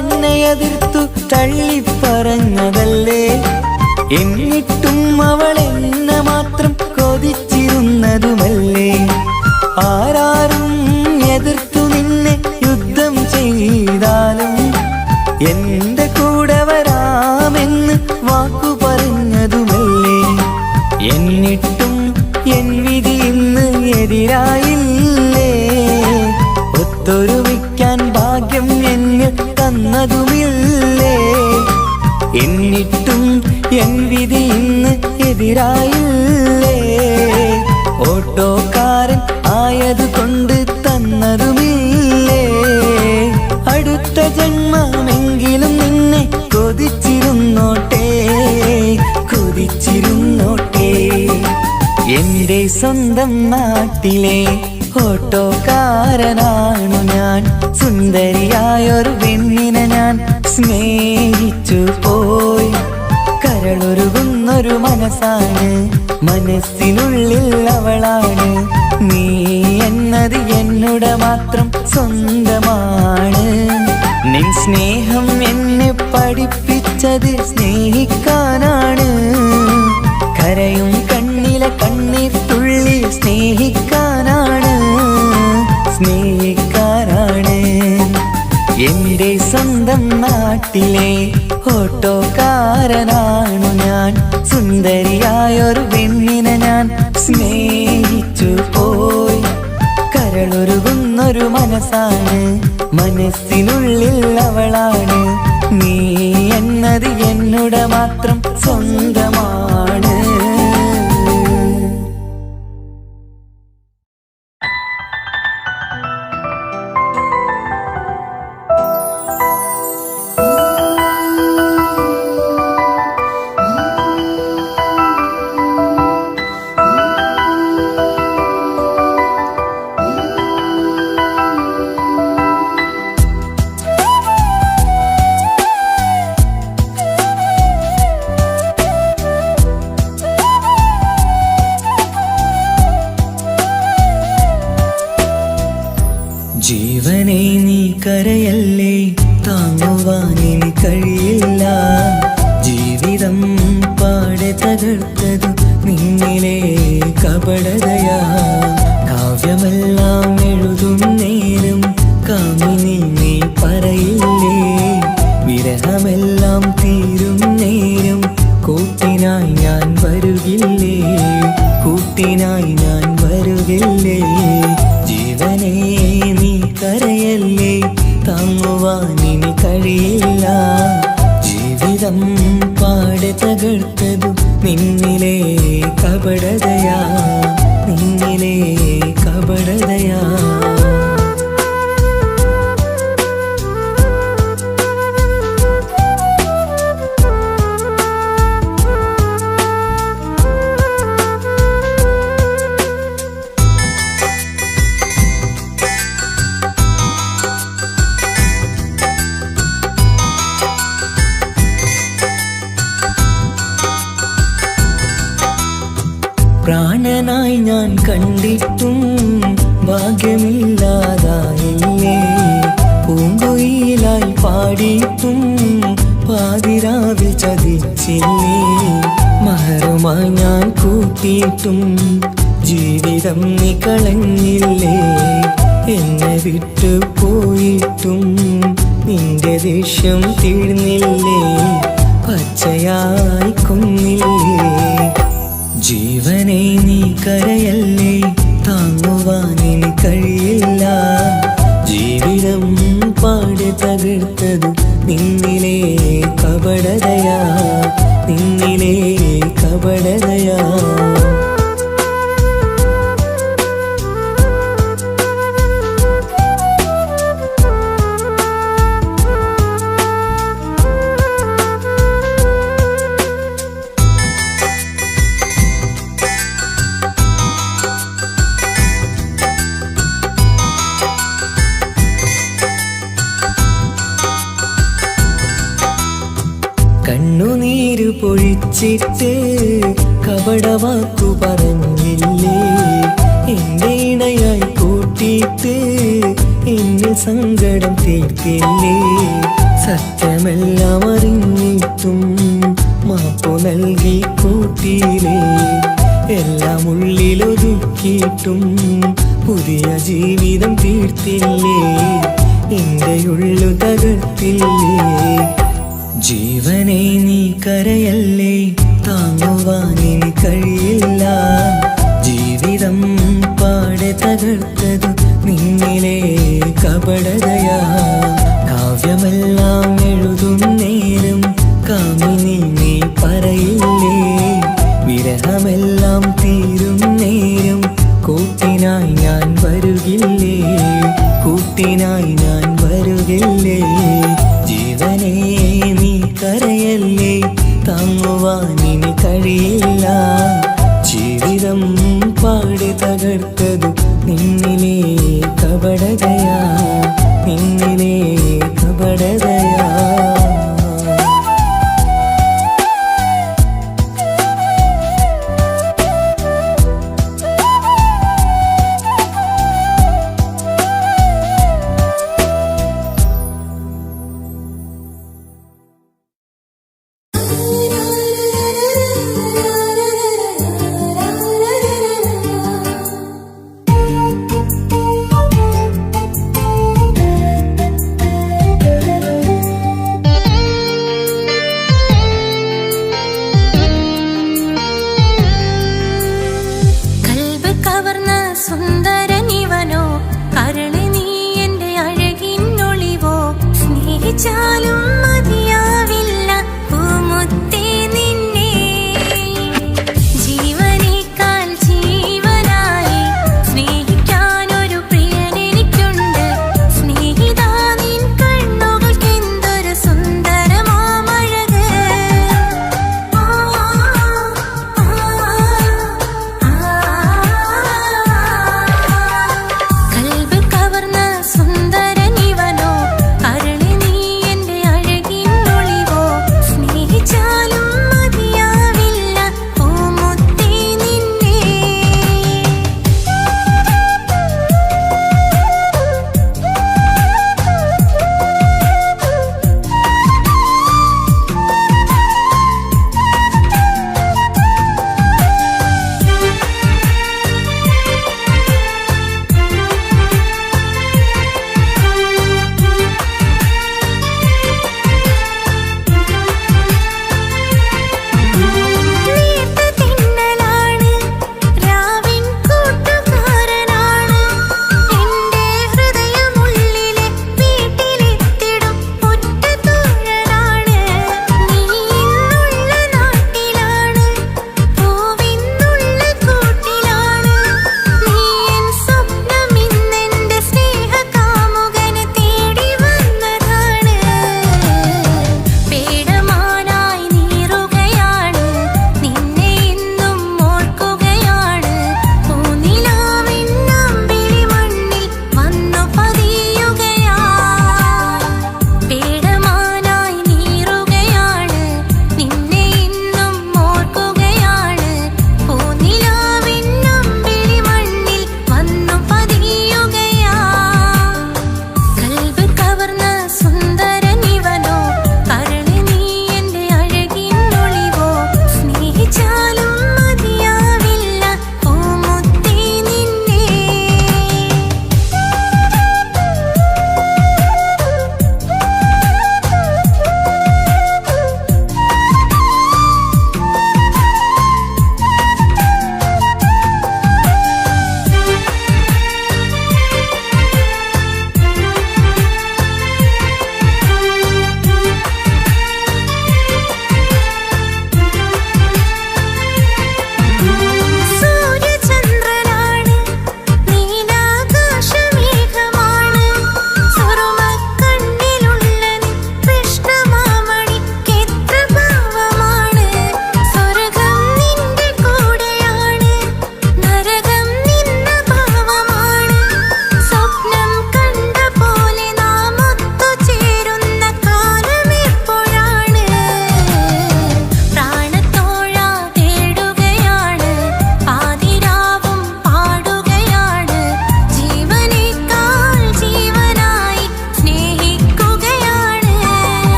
എന്നെ എതിർത്തു തള്ളിപ്പറഞ്ഞതല്ലേ. എന്നിട്ടും അവൾ എന്നെ മാത്രം കൊതിച്ചിരുന്നതുമല്ലേ. ആരാരും എതിർത്തു നിന്നെ യുദ്ധം ചെയ്താലും എന്റെ കൂടെ വരാമെന്ന് വാക്കു പറഞ്ഞതുമല്ലേ. എന്നിട്ടും എൻ വിധി ഇന്ന് എതിരായില്ലേ. ഒത്തൊരുമിക്കാൻ ഭാഗ്യം എന്നിൽ തന്നതുമില്ലേ. എന്നിട്ടും എൻ വിധി ഇന്ന് എതിരായില്ലേ. ഓട്ടോക്കാരൻ ആയതുകൊണ്ട് തന്നതുമില്ലേ. അടുത്ത ജന്മമെങ്കിലും നിന്നെ കൊതിച്ചിരുന്നോട്ടെ, കൊതിച്ചിരുന്നോട്ടെ. എന്റെ സ്വന്തം നാട്ടിലെ ഓട്ടോക്കാരനാണു ഞാൻ. സുന്ദരിയായൊരു പെണ്ണിനെ ഞാൻ സ്നേഹിച്ചു പോയി. കരളൊരുകുന്നൊരു മനസ്സാണ്, മനസ്സിനുള്ളിൽ അവളാണ്. നീ എന്നത് എന്നുടെ മാത്രം സ്വന്തമാണ്. നിൻ സ്നേഹം എന്നെ പഠിപ്പിച്ചത് സ്നേഹിക്കാനാണ്. കരയും കണ്ണിലെ കണ്ണീർ തുള്ളി സ്നേഹിക്കാനാണ്, സ്നേഹിക്കാനാണ്. എന്റെ സ്വന്തം നാട്ടിലെ ഓട്ടോക്കാരനാണു ഞാൻ. സുന്ദരിയായൊരു പെണ്ണിനെ ഞാൻ സ്നേഹിച്ചു പോയി. കരളൊരുകുന്നൊരു മനസ്സാണ്, മനസ്സിനുള്ളിൽ അവളാണ്. നീ എന്നത് എന്നുടെ മാത്രം സ്വന്തമാണ്. ജീവനെ നീ കരയല്ലേ, താങ്ങുവാനിനി കഴിയില്ല. ജീവിതം പാടെ തകർത്തതു നിന്നിലെ കപടതയാ. കാവ്യമെല്ലാം എഴുതും നേരം കാമിനി നീ പറയില്ലേ. വിരഹമെല്ലാം തീരും നേരം കൂട്ടിനായി ഞാൻ വരുകില്ലേ. കൂട്ടിനായി ഞാൻ വരുകില്ലേ. ജീവനേ നീ കരയല്ലേ, താങ്ങുവാനിനി കഴിയില്ല. ജീവിതം പാടെ തകർത്തതു നിന്നിലെ കപടതയാ. നിന്നിലെ കപടതയാ. പ്രാണനായി ഞാൻ കണ്ടിട്ടും ഭാഗ്യമില്ലാതായില്ലേ. പൂങ്കുയിലായി പാടിയിട്ടും പാതിരാവിൽ ചതിച്ചില്ലേ. മഹറുമായി ഞാൻ കൂട്ടിയിട്ടും ജീവിതം നീ കളഞ്ഞില്ലേ. എന്നെ വിട്ടു പോയിട്ടും നിന്റെ ദേഷ്യം തീർന്നില്ലേ. പച്ചയായി കൊന്നില്ലേ. ജീവനെ നീ കരയല്ലേ, താങ്ങുവാനിനി കഴിയില്ല. ജീവിതം പാടെ തകർത്തതു നിന്നിലെ കപടതയാ. നിന്നിലെ കപടതയാ. കണ്ണുനീര് പൊഴിച്ചിട്ട് കപടവാക്കു പറഞ്ഞില്ലേ. എന്റെ ഇണയായി കൂട്ടിയിട്ട് എന്നിൽ സങ്കടം തീർത്തില്ലേ. സത്യമെല്ലാം അറിഞ്ഞിട്ടും മാപ്പു നൽകി കൂട്ടിയില്ലേ. എല്ലാം ഉള്ളിലൊതുക്കിയിട്ടും പുതിയ ജീവിതം തീർത്തില്ലേ. എന്റെ ഉള്ളു തകർത്തില്ലേ. ജീവനെ നീ കരയല്ലേ, താങ്ങുവാനിനി കഴിയില്ല. ജീവിതം പാടെ തകർത്തതു നിന്നിലെ കപടതയാ. കാവ്യമെല്ലാം എഴുതും നേരം കാമിനി നീ പറയില്ലേ. വിരഹമെല്ലാം തീരും നേരം കൂട്ടിനായി ഞാൻ വരുകില്ലേ. കൂട്ടിനായി ഞാൻ വരുകില്ലേ. ജീവനേ നീ കരയല്ലേ, താങ്ങുവാനിനി കഴിയില്ല. ജീവിതം പാടെ തകർത്തതു നിന്നിലെ കപടതയാ. നിന്നിലെ കപടതയാ.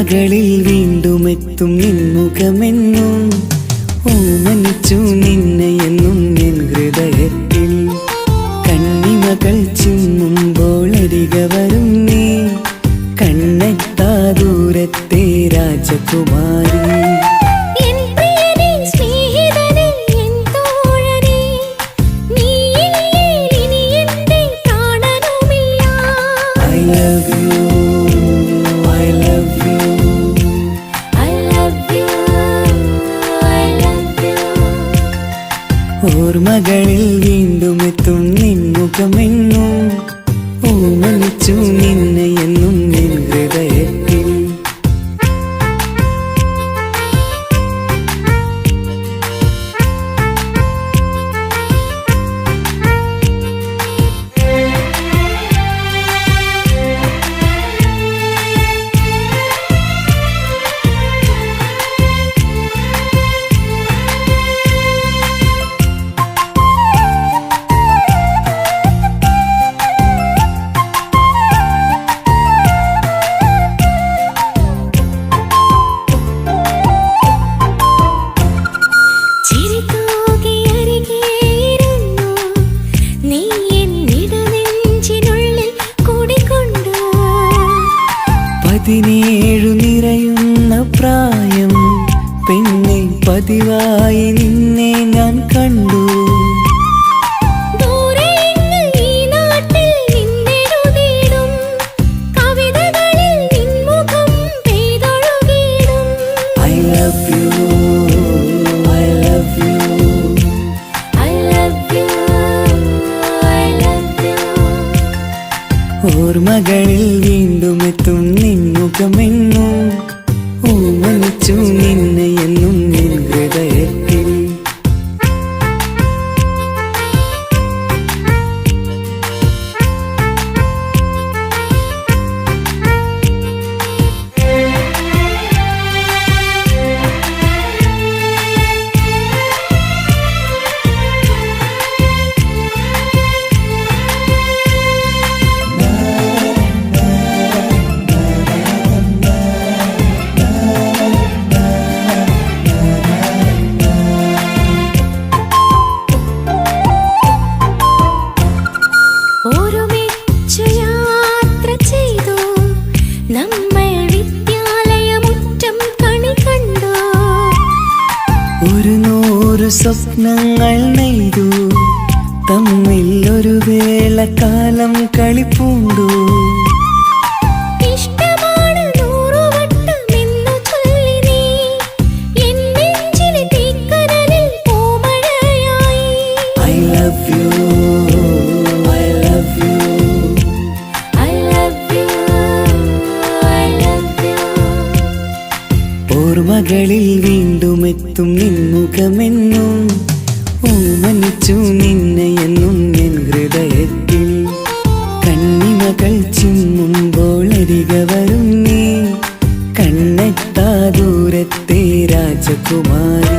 ഓർമ്മകളിൽ വീണ്ടും എത്തും നിൻമുഖമെന്നും ഓമനിച്ചു നിന്നെ എന്നും എൻ ഹൃദയത്തിൽ കണ്ണിമകൾ ചിമ്മുമ്പോൾ അരികെ വരും നീ കണ്ണെത്താ ദൂരത്തെ രാജകുമാരി എൻ പ്രിയനേ സ്നേഹിതനേ എൻ തോഴനേ നീയില്ലേ ഇനി എന്റെ പ്രാണനുമില്ല I love you, I love you. I love you, I love you. ഓർമ്മകളിൽ വീണ്ടും എത്തും നിൻമുഖമെന്നും ഓമനിച്ചു നിന്നെ എന്നും നിൻ ഹൃദയത്തിൽ ചിരി തൂകി അരികെയിരുന്നു നീ എന്നിടനെഞ്ചിനുള്ളിൽ കൂടിക്കൊണ്ടു 17 നിറയുന്ന പ്രായം പെണ്ണെ പതിവായി നിന്നെ ഞാൻ കണ്ടു ദൂരെയെങ്ങ് ഈ നാട്ടിൽ നിന്നെഴുതിയിടും കവിതകളിൽ നിൻമുഖം പെയ്തൊഴുകിയിടും I love you, I love you. I love you, I love you. ഓർമ്മകളിൽ വീണ്ടും എത്തും നിൻമുഖമെന്നും ഓമനിച്ചു നിന്നെ എന്നും നിൻ ഹൃദയത്തിൽ ഒരുമിച്ചു യാത്ര ചെയ്തു നമ്മൾ വിദ്യാലയമുറ്റം കണി കണ്ടു 100 സ്വപ്നങ്ങൾ നെയ്തു തമ്മിൽ ഒരു വേളക്കാലം കളിപ്പൂണ്ടു ഇഷ്ടമാണ് 100 വട്ടമെന്നു ചൊല്ലി നീ എൻ നെഞ്ചിലെ തീക്കനലിൽ പൂമഴയായി I love you, I love you. I love you, I love you. ഓർമ്മകളിൽ വീണ്ടും എത്തും നിൻമുഖമെന്നും ഓമനിച്ചു നിന്നെ എന്നും എൻ ഹൃദയത്തിൽ കണ്ണിമകൾ ചിമ്മുമ്പോൾ അരികെ വരും നീ കണ്ണെത്താ ദൂരത്തെ രാജകുമാരി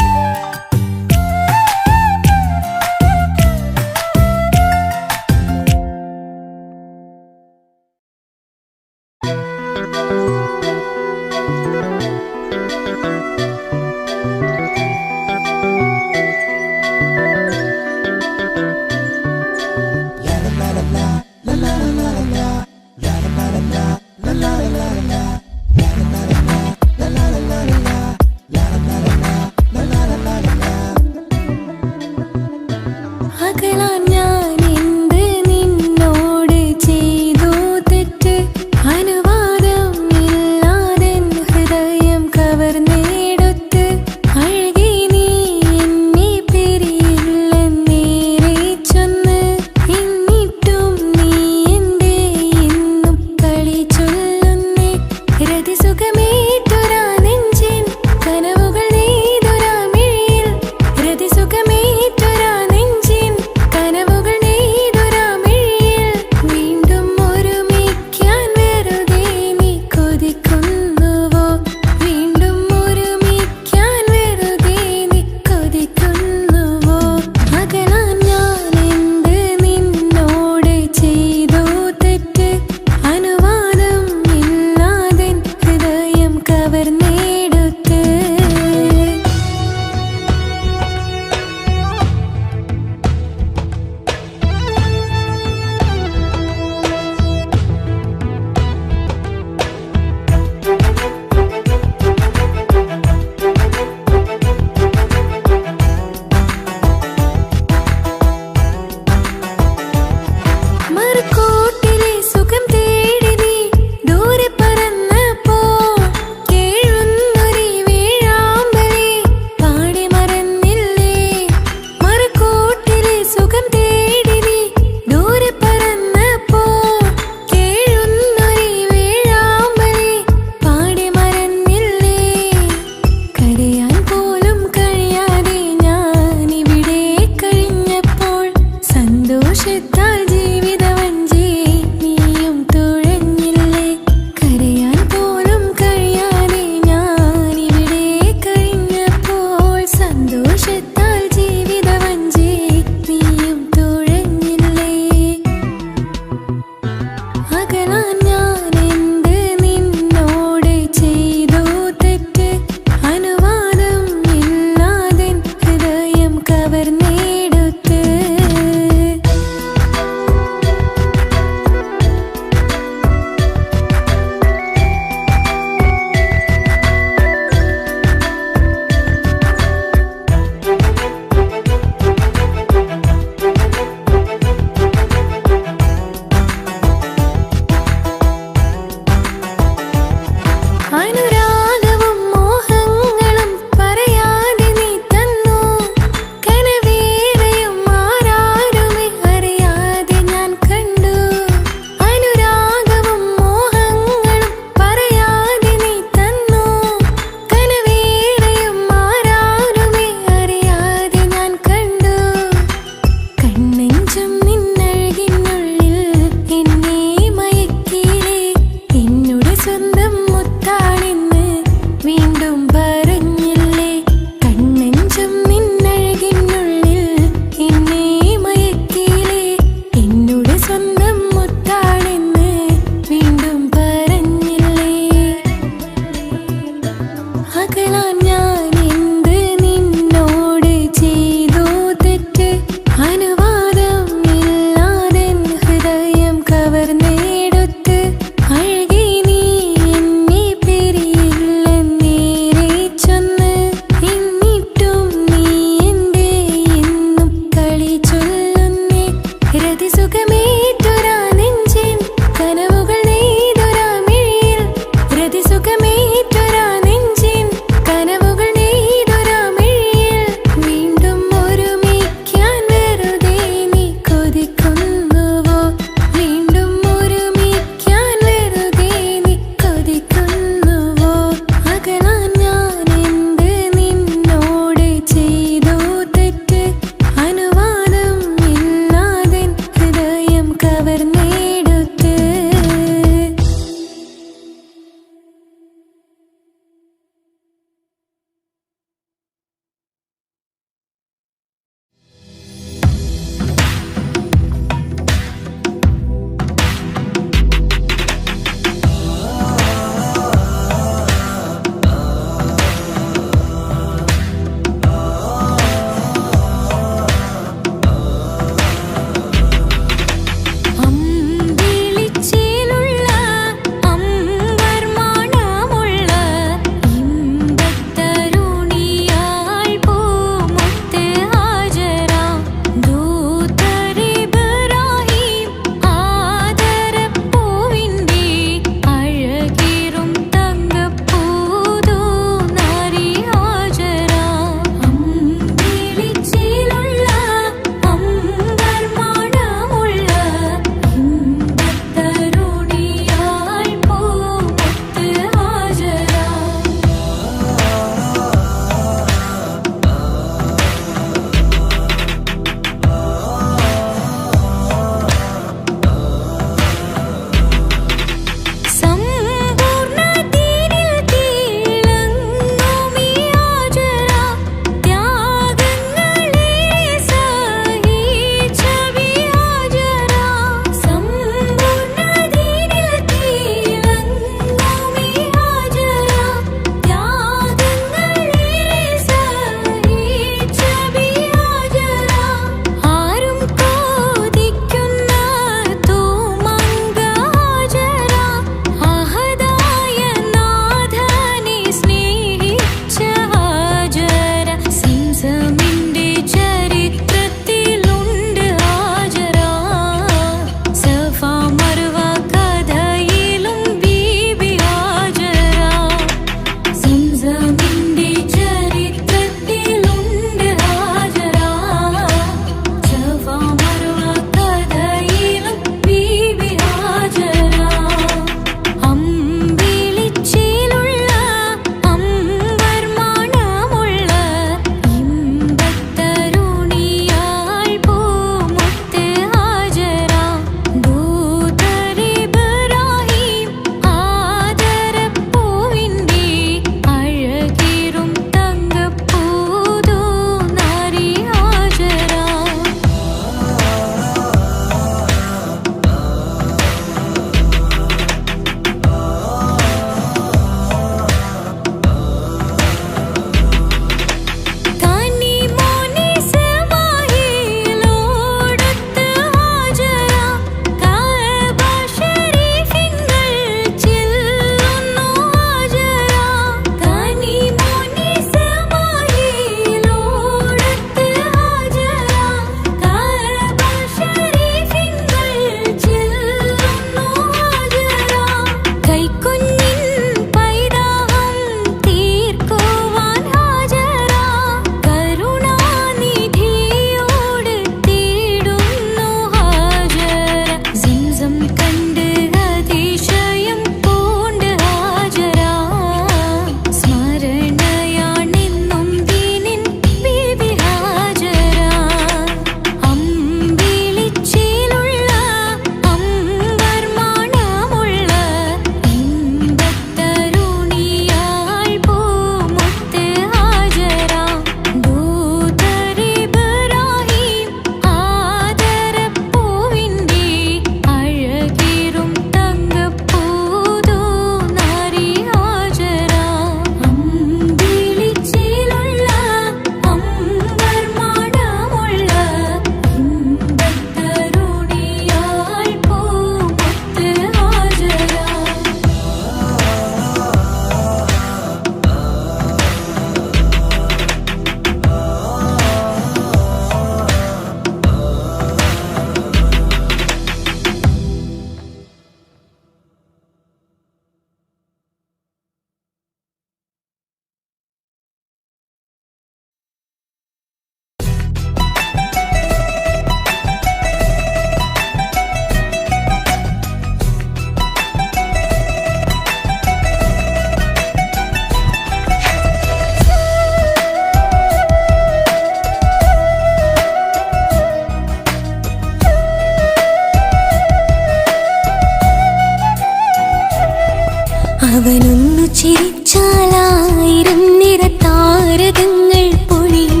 അവനൊന്നു ചിരിച്ചാലായിരം നിറതാരകങ്ങൾ പൊഴിയും.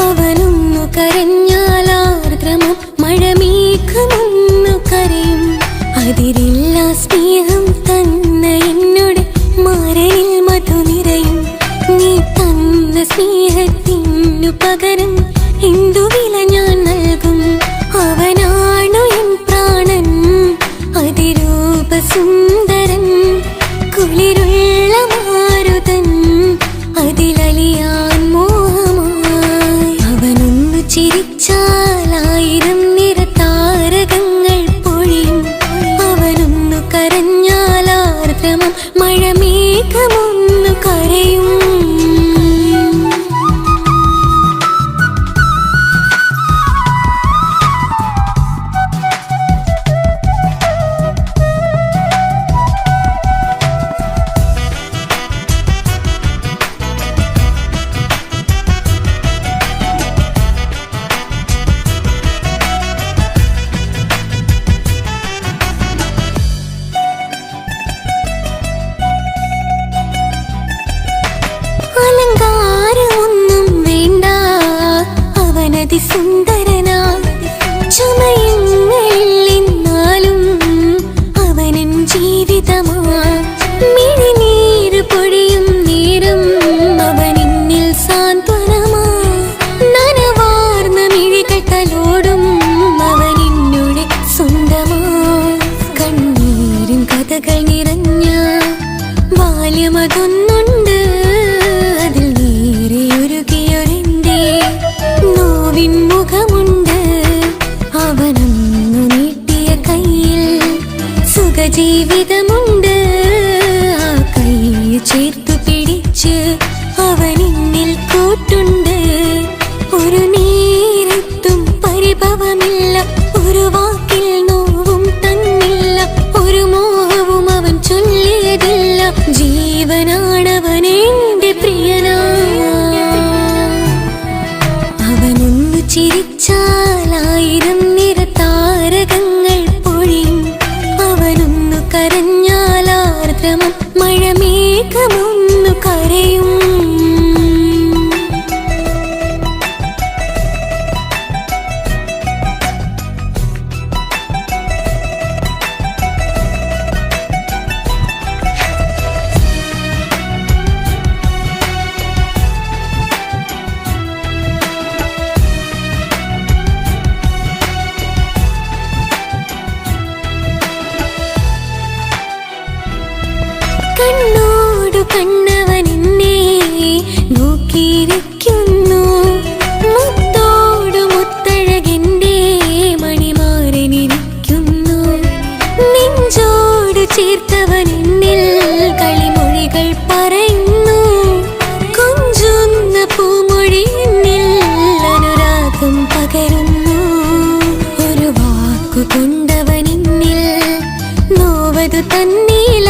അവനൊന്നു കരഞ്ഞാലാർദ്രമം മഴമേഘമൊന്നു കരയും. അതിരില്ല സ്നേഹം തന്ന എന്നോട് മാരനിൽ മധു നിറയും. നീ തന്ന സ്നേഹത്തിനു പകരം എന്തു വില ഞാൻ നൽകും? അവനാണു എൻ പ്രാണൻ, അതിരൂപസുന്ദരൻ, കുളിരുള്ള മാരുതൻ, അതിലലിയാൻ മോഹമായി. അവനൊന്നു ചിരിച്ചാലായിരം നിറതാരകങ്ങൾ പൊഴിയും. അവനൊന്നു കരഞ്ഞാലാർദ്രമം മഴമേഘമൊന്നു കരയും. അലങ്കാരമൊന്നും വേണ്ട, അവനതിസുന്ദരനാ. ചമയങ്ങളിൽ എന്നാലും അവനൻ ജീവിതമാ. മിഴിനീര് പൊഴിയും നേരം അവനെന്നിൽ സാന്ത്വനമാ. നനവാർന്ന മിഴികൾ തലോടും അവനെന്നുടെ സ്വന്തമാ. കണ്ണീരിൻ കഥകൾ നിറഞ്ഞ ബാല്യമതൊന്നുണ്ട്, അതിൽ നീരെയൊരുകിയൊരെന്റെ നോവിൻ മുഖമുണ്ട്. അവനൊന്നു നീട്ടിയ കയ്യിൽ സുഖജീവിതമുണ്ട്. ആ കൈ ചേർത്തു പിടിച്ച് അവനെന്നിൽ കൂട്ടുണ്ട്. ഒരു നേരത്തും പരിഭവമില്ല, ഒരു വാക്കിൽ നോവും തന്നില്ല, ഒരു മോഹവും അവൻ ചൊല്ലിയതില്ല. ജീവനാണവനെന്റെ പ്രിയനാ. അവനൊന്നു ചിരിച്ചാലായിരം നിറതാരകങ്ങൾ പൊഴിയും. അവനൊന്നു കരഞ്ഞാലാർദ്രമം മഴമേഘമൊന്നു കരയും. കണ്ണോടു കണ്ണവനെന്നെ നോക്കിയിരിക്കുന്നു. മുത്തോടു മുത്തഴകെന്റെ മണിമാരനിരിക്കുന്നു. നെഞ്ചോട് ചേർത്തവനെന്നിൽ കളിമൊഴികൾ പറയുന്നു. കൊഞ്ചുന്ന പൂമൊഴി എന്നിൽ അനുരാഗം പകരുന്നു. ഒരു വാക്കു കൊണ്ടവനെന്നിൽ നോവതു തന്നില്ല.